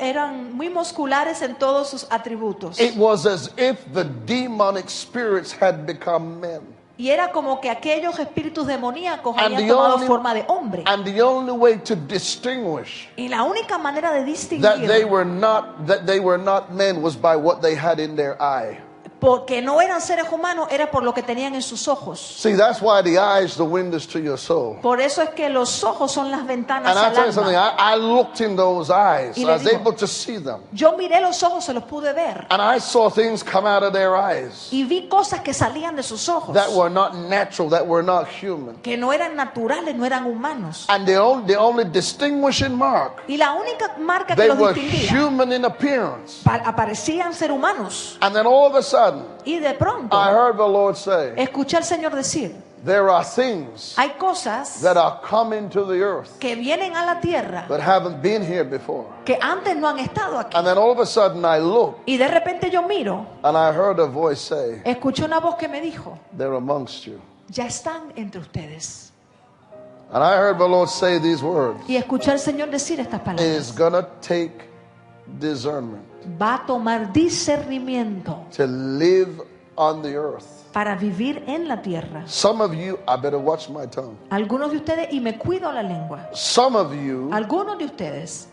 eran muy musculares en todos sus atributos. It was as if the demonic spirits had become men. Y era como que aquellos espíritus demoníacos And habían the tomado only- forma de hombre. And the only way to distinguish Y la única manera de that distinguir they were not men was by what they had in their eye. porque no eran seres humanos, era por lo que tenían en sus ojos. See, that's why the eye is the windows to your soul. Por eso es que los ojos son las ventanas And I'll al tell you something, alma. I looked in those eyes. Y I le was digo, able to see them. Yo miré los ojos, se los pude ver. And I saw things come out of their eyes Y vi cosas que salían de sus ojos, that were not natural, that were not human. que no eran naturales, no eran humanos. And the only distinguishing mark, Y la única marca que they los were distinguía, human in appearance. aparecían ser humanos. And then all of a sudden, Y de pronto, I heard the Lord say, escuché al Señor decir, there are things hay cosas that are coming to the earth que vienen a la tierra that haven't been here before. que antes no han estado aquí. And then all of a sudden I looked Y de repente yo miro, and I heard a voice say, escuché una voz que me dijo, they're amongst you. ya están entre ustedes. And I heard the Lord say these words. Y escuché al Señor decir estas It palabras. is going to take discernment Va a tomar discernimiento to live on the earth. para vivir en la tierra. Some of you, I better watch my tongue. Algunos de ustedes, y me cuido la lengua, Some of you, algunos de ustedes,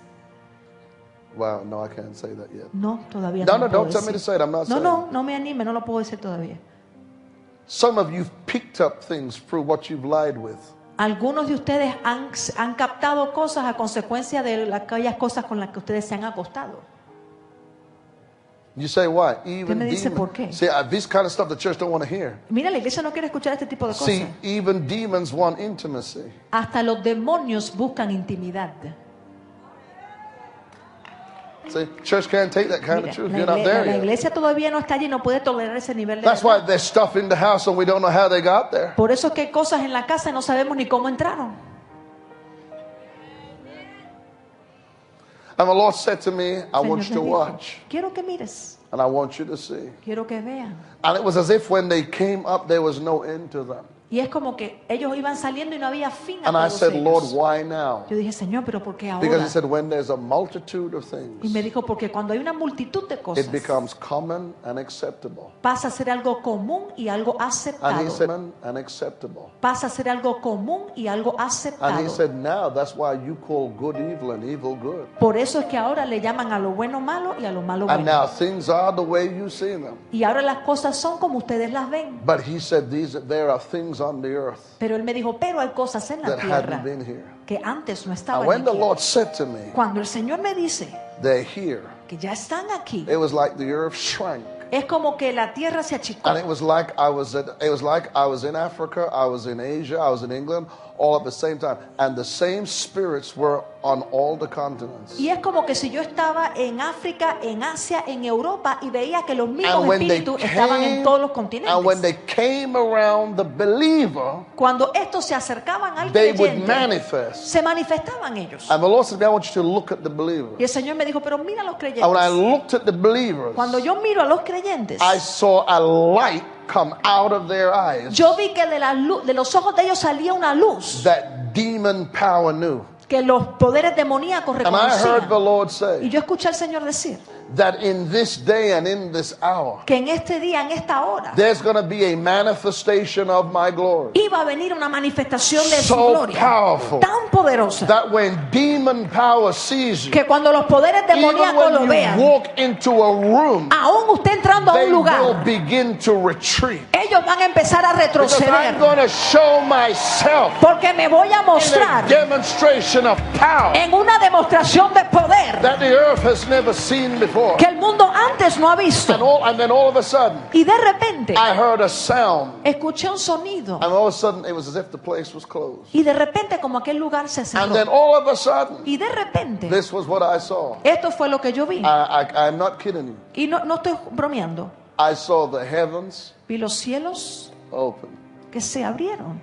wow, no, I can't say that yet. no, todavía No, no no, lo puedo don't tell me to decir. say it. I'm not No, saying no, it. no me anime, no lo puedo decir todavía. Some of you've picked up things through what you've lied with. Algunos de ustedes han captado cosas a consecuencia de aquellas cosas con las que ustedes se han acostado. You say why? Even me dice por qué. See, this kind of stuff the church don't want to hear. Mira, la iglesia no quiere escuchar este tipo de cosas. See, even demons want intimacy. Hasta los demonios buscan intimidad. See, church can't take that kind Mira, of truth. la, You're not there la yet. iglesia todavía no está allí, no puede tolerar ese nivel de That's verdad. why there's stuff in the house and we don't know how they got there. Por eso es que hay cosas en la casa y no sabemos ni cómo entraron. And the Lord said to me, I Señor want you me to dijo, watch quiero que mires, and I want you to see. quiero que vean. And it was as if when they came up, there was no end to them. Y es como que ellos iban saliendo y no había fin a And I todos said, Lord, ellos. why now? Yo dije, Señor, pero ¿por qué Because ahora? he said, when there's a multitude of Y me things, dijo, porque cuando hay una multitud de cosas, it becomes common and acceptable. pasa a ser algo común y algo And he aceptado. said, common and acceptable. Pasa a ser algo común y algo And aceptado. he said, now that's why you call good evil and evil good. Por eso es que ahora le llaman a lo bueno malo y a lo malo And bueno. now things are the way you see them. Y ahora las cosas son como ustedes las ven. But he said, there are things on the earth Pero él me dijo, pero hay cosas en la that tierra hadn't been here. que antes no And estaban when the aquí. Lord said to me, Cuando el Señor me dice they're here, que ya están aquí, it was like the earth shrank. es como que la tierra se achicó. And it was like I was in Africa, I was in Asia, I was in England, all at the same time. And the same spirits were on all the continents. Y es como que si yo estaba en África, en Asia, en Europa y veía que los mismos And when they espíritus estaban en todos los and when they continentes. came around the believer, Cuando estos se acercaban al they would creyente, manifest. se manifestaban ellos. And the Lord said, I want you to look at the believer. Y el Señor me dijo, pero mira a los And when I creyentes. looked at the believers, Cuando yo miro a los creyentes, I saw a light come out of their eyes yo vi que de los ojos de ellos salía una luz that demon power knew. que los poderes demoníacos And I heard the reconocían. Lord Y say yo escuché al Señor decir that in this day and in this hour, que en este día, en esta hora, there's going to be a manifestation of my glory. iba a venir una manifestación de su So gloria powerful tan poderosa that when demon power sees you, que cuando los poderes even demoníacos lo when you vean, walk into a room, aún usted entrando a they un will lugar, begin to retreat. ellos van a empezar a Because I'm retroceder going to show myself porque me voy a in mostrar a demonstration of power en una demostración de poder that the earth has never seen before. que el mundo antes no ha visto. And then all of a sudden, Y de repente I heard a sound. escuché un sonido And all of a sudden, it was as if the place was closed. y de repente como aquel lugar se And then cerró. all of a sudden, Y de repente this was what I saw. esto fue lo que yo vi. I'm not kidding you. Y no estoy bromeando. I saw the heavens Vi los cielos open. que se abrieron.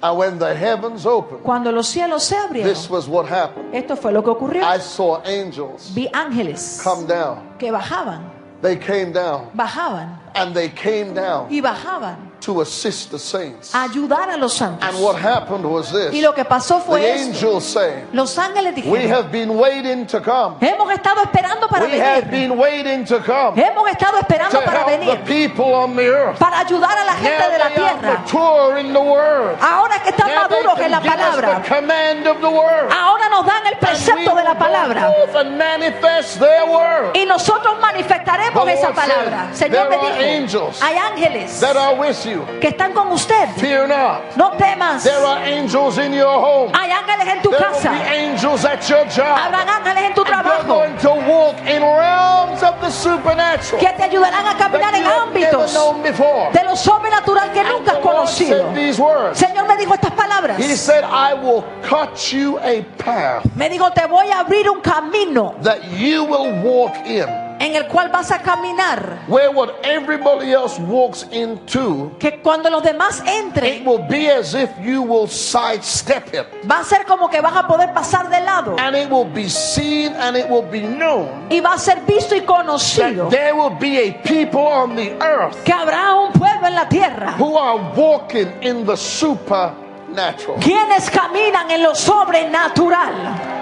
And when the heavens opened, Cuando los cielos se abrieron, this was what happened. esto fue lo que ocurrió. I saw angels Vi ángeles come down. que bajaban, They came down. bajaban And they came down y bajaban to assist the saints. a ayudar a los santos. And what happened was Y this. lo que pasó The fue esto. angels say, Los ángeles we dijeron, have been waiting to come. hemos estado esperando para We have venir. been waiting to come Hemos estado to esperando para help the venir. people on the earth. Para ayudar a la gente Now de la they are tierra. mature in the word. Ahora que están Now they maduros en la can give us palabra. the command of the word. Ahora nos dan el And we precepto de will la go palabra. forth and manifest their word. Y nosotros manifestaremos The esa esa Lord palabra. said, Señor me there are dijo, angels hay ángeles that are with you. que están con usted. Fear not. No temas. There are angels in your home. Hay ángeles en tu There will casa. be angels at your job. Habrán ángeles en tu And you're trabajo going to walk in realms of the supernatural que te ayudarán a caminar that en you have never ámbitos known before. de lo sobrenatural que And nunca the has Lord conocido. said these words. Señor me dijo estas palabras. He said, I will cut you a path Me dijo, te voy a abrir un camino that you will walk in, en el cual vas a caminar, where what everybody else walks into, que cuando los demás it entren, will be as if you will sidestep it. va a ser como que vas a poder pasar de lado. And it will be seen and it will be known Y va a ser visto y conocido that there will be a people on the earth que habrá un pueblo en la tierra who are walking in the supernatural. quienes caminan en lo sobrenatural.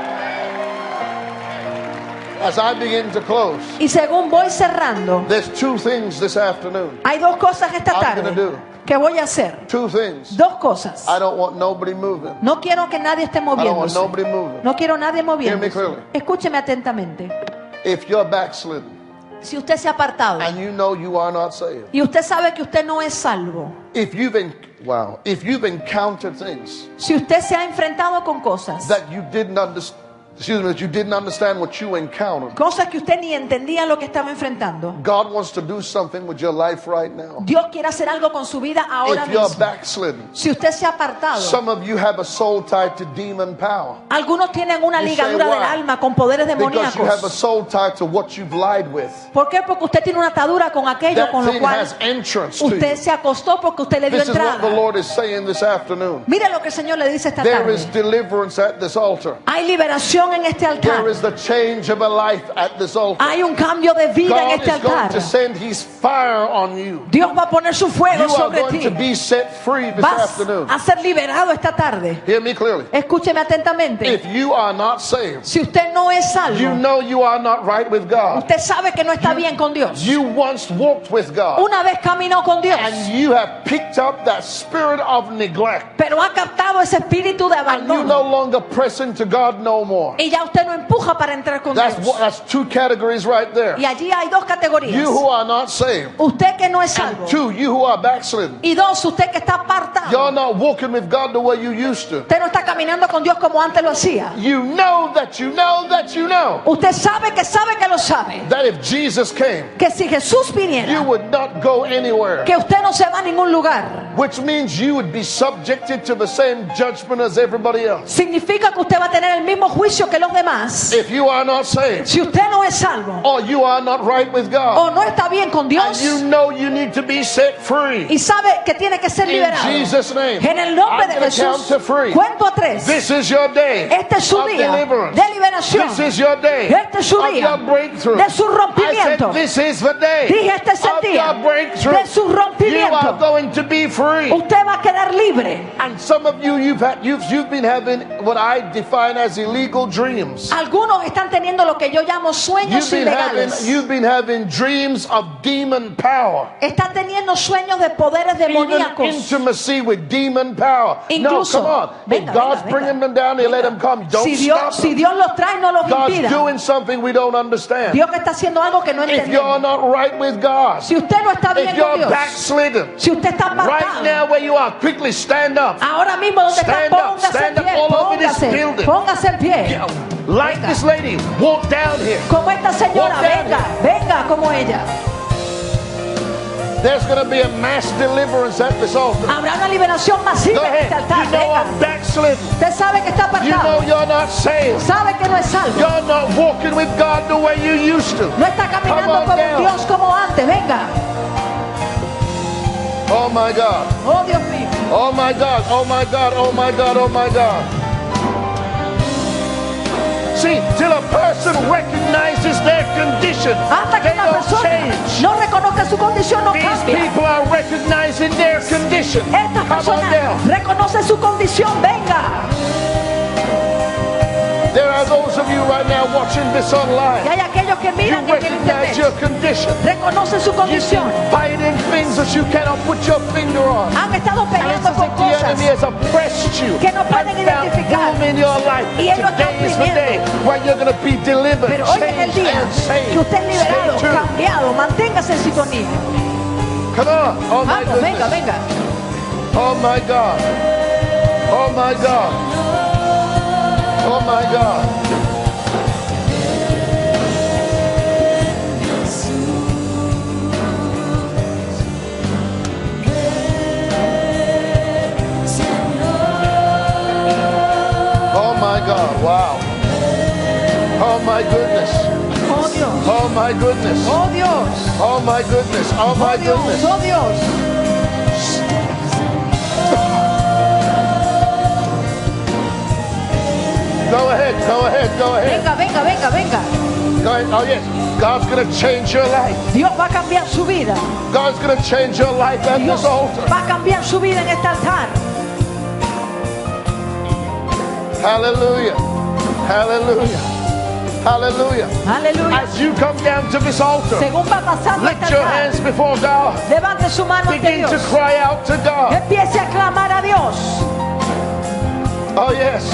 As I begin to close, Y según voy cerrando, there's two things this afternoon. hay dos cosas esta I'm tarde gonna do. que voy a hacer. Two things. Dos cosas. I don't want nobody moving. No quiero que nadie esté I don't want moviéndose. nobody moving. No quiero nadie Hear me moviéndose. clearly. Escúcheme atentamente. If you're backslidden Si usted se ha apartado and you know you are not saved, y usted sabe que usted no es salvo, if you've encountered things si usted se ha enfrentado con cosas, that you didn't understand what you encountered, cosas que usted ni entendía lo que estaba enfrentando, God wants to do something with your life right now. Dios quiere hacer algo con su vida ahora If you're mismo. backslidden, Si usted se ha apartado, some of you have a soul tied to demon power algunos tienen una You ligadura say del why? alma con poderes because you have a demoníacos. soul tied to what you've lied with. ¿Por qué? Porque usted tiene una atadura con aquello That con lo thing cual has entrance to usted you. se acostó porque usted le dio This is what the entrada. Lord is saying this afternoon. Mire lo que el Señor le dice esta There is tarde. deliverance at this altar. Hay liberación en este altar. There is the change of a life at this altar. Hay un cambio de vida en God este is going altar. to send His fire on you. Dios va a poner su fuego You are sobre going ti. to be set free this Vas afternoon. a ser liberado esta tarde. Hear me clearly. Escúcheme atentamente. If you are not saved, Si usted no es you salvo, know you are not right with God. usted sabe que no está bien con Dios. You once walked with God, Una vez caminó con Dios, and you have picked up that spirit of neglect, pero ha captado ese espíritu de and you no abandono. longer press into God no more. Y ya usted no empuja para entrar con Dios. That's two categories right there. Y allí hay dos categorías. You who are not saved, Usted que no es salvo. and two, you who are backslidden. Y dos, usted que está apartado. You're not walking with God the way you used to. Usted no está caminando con Dios como antes lo hacía. You know that you know that you know Usted sabe que lo sabe. that if Jesus came, Que si Jesús you viniera, would not go anywhere, que usted no se va a ningún lugar. which means you would be subjected to the same judgment as everybody else. Significa que usted va a tener el mismo juicio que los demás. If you are not saved, Si usted no es salvo or you are not right with God, o no está bien con and Dios you know you need to be set free, y sabe que tiene que ser in liberado, Jesus' name, en el nombre I'm de going to count Jesús, to three. cuento a tres. This is your day Este es su of día deliverance. de liberación. This is your day Este es su of día your breakthrough. de su I rompimiento. said, this is the day Dije, este es el of día your breakthrough. de su You are rompimiento. going to be free. Usted va a quedar libre. And some of you, you've been having what I define as illegal dreams. Algunos están teniendo lo que yo llamo sueños ilegales. You've been having dreams of demon power. Están teniendo sueños de poderes Even demoníacos. intimacy with demon power. Incluso, no, come on. venga, If God's venga, bringing venga. them down, He let them come. Don't Si stop Dios them. los trae, no los God's impida. doing something we don't understand. Dios está haciendo algo que no If you're entendemos. not right with God, Si usted no está bien if con you're Dios, backslidden, si usted está right apartado, now where you are, quickly stand up. ahora mismo donde está, Stand up, póngase en stand up pie, all over this póngase, building. póngase en pie. Like Venga. this lady, walk down here. Como esta señora, Walk down venga, venga como ella. There's going to be a mass deliverance at this altar. Habrá una liberación Go masiva en este ahead. altar. You know Venga. I'm backslidden. Usted sabe que está You know apartado. you're not saved. Sabe que no es salvo. You're not walking with God the way you used to. No está caminando Come on con down. Dios como antes. Venga. Oh my God. Oh Dios mío. Oh my God. Oh my God. Oh my God. Oh my God. See, till a person recognizes their condition, Hasta que they la don't persona change. no reconozca su condición, no These cambia. people are recognizing their condition. Esta Come on persona down. reconoce su condición. Venga. There are those of you right now watching this Y online, hay aquellos que you miran en el recognize your internet, condition. reconocen su You've condición. been fighting things that you cannot put your finger on. Han estado And it's peleando as con if the cosas enemy has oppressed you que no pueden and found identificar. room in your life. Y ellos están Today is the day where you're going to be delivered, Pero hoy es el changed, día and saved. que usted es liberado, Stay tuned. cambiado. Manténgase en sintonía. Come on. Oh my Vamos, venga, goodness. venga. Oh my God. Oh my God. Oh my God. Oh my God. Wow. Oh my goodness. Oh Dios, Oh my goodness. oh Dios, Oh my goodness. Oh my oh Dios, goodness. oh Dios. Go ahead. Go ahead. Go ahead. Venga, venga, venga, venga. Go ahead. Oh yes. God's going to change your life. Dios va a cambiar su vida. God's going to change your life at Dios this altar. va a cambiar su vida en este altar. Hallelujah. Hallelujah. Hallelujah. Aleluya. As you come down to this altar, Según va pasando lift este your altar, hands before God. levante su mano ante Begin to Dios. cry out to God. Empiece a clamar a Dios. Oh yes.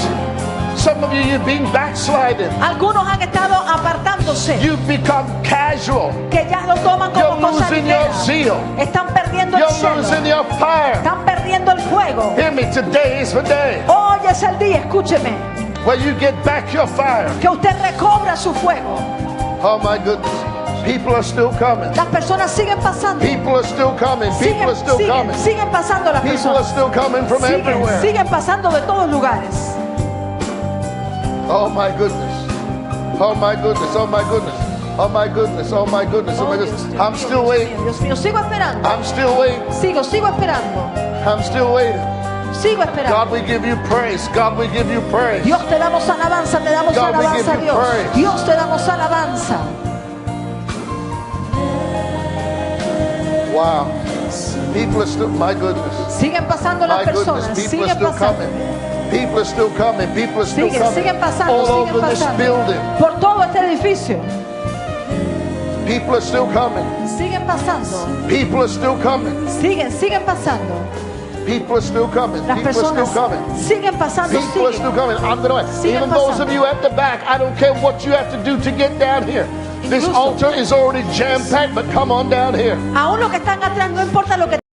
Some of you, you've been backsliding. Algunos han estado apartándose, You've become casual. que ya lo toman como You're cosa losing your ligera. zeal. Están perdiendo el You're celo. losing your fire. Están perdiendo el fuego. Hear me, today is the day Hoy es el día, escúcheme, where you get back your fire. que usted recobra su fuego. Oh my goodness. People are still coming. Las personas siguen pasando. People are still coming. People are still coming. Siguen pasando las People are personas. still coming from everywhere. Siguen pasando de todos lugares. Oh my goodness. Oh my goodness. Oh my goodness. Oh my goodness. Oh my goodness. Oh my goodness. I'm still waiting. Dios mío, sigo esperando. I'm still waiting. Sigo esperando. I'm still waiting. Sigo esperando. God, we give you praise. God, we give you praise. Dios, te damos alabanza, te damos God, we alabanza, give you Dios. praise. Dios, te damos alabanza. Wow. People are still, my goodness. Siguen pasando las My goodness. personas, People are siguen still pasando. coming. People are still coming. People are still coming. Siguen pasando, All siguen over this pasando. building. Por todo este edificio. People are still coming. Siguen pasando. People are still coming. Siguen pasando. People are still coming. Las People are still personas coming. siguen pasando, People are still coming. I'm gonna, Siguen even those pasando. of you at the back, I don't care what you have to do to get down here. This Incluso- altar is already jam-packed, but come on down here. Aún los que están atrás, no importa lo que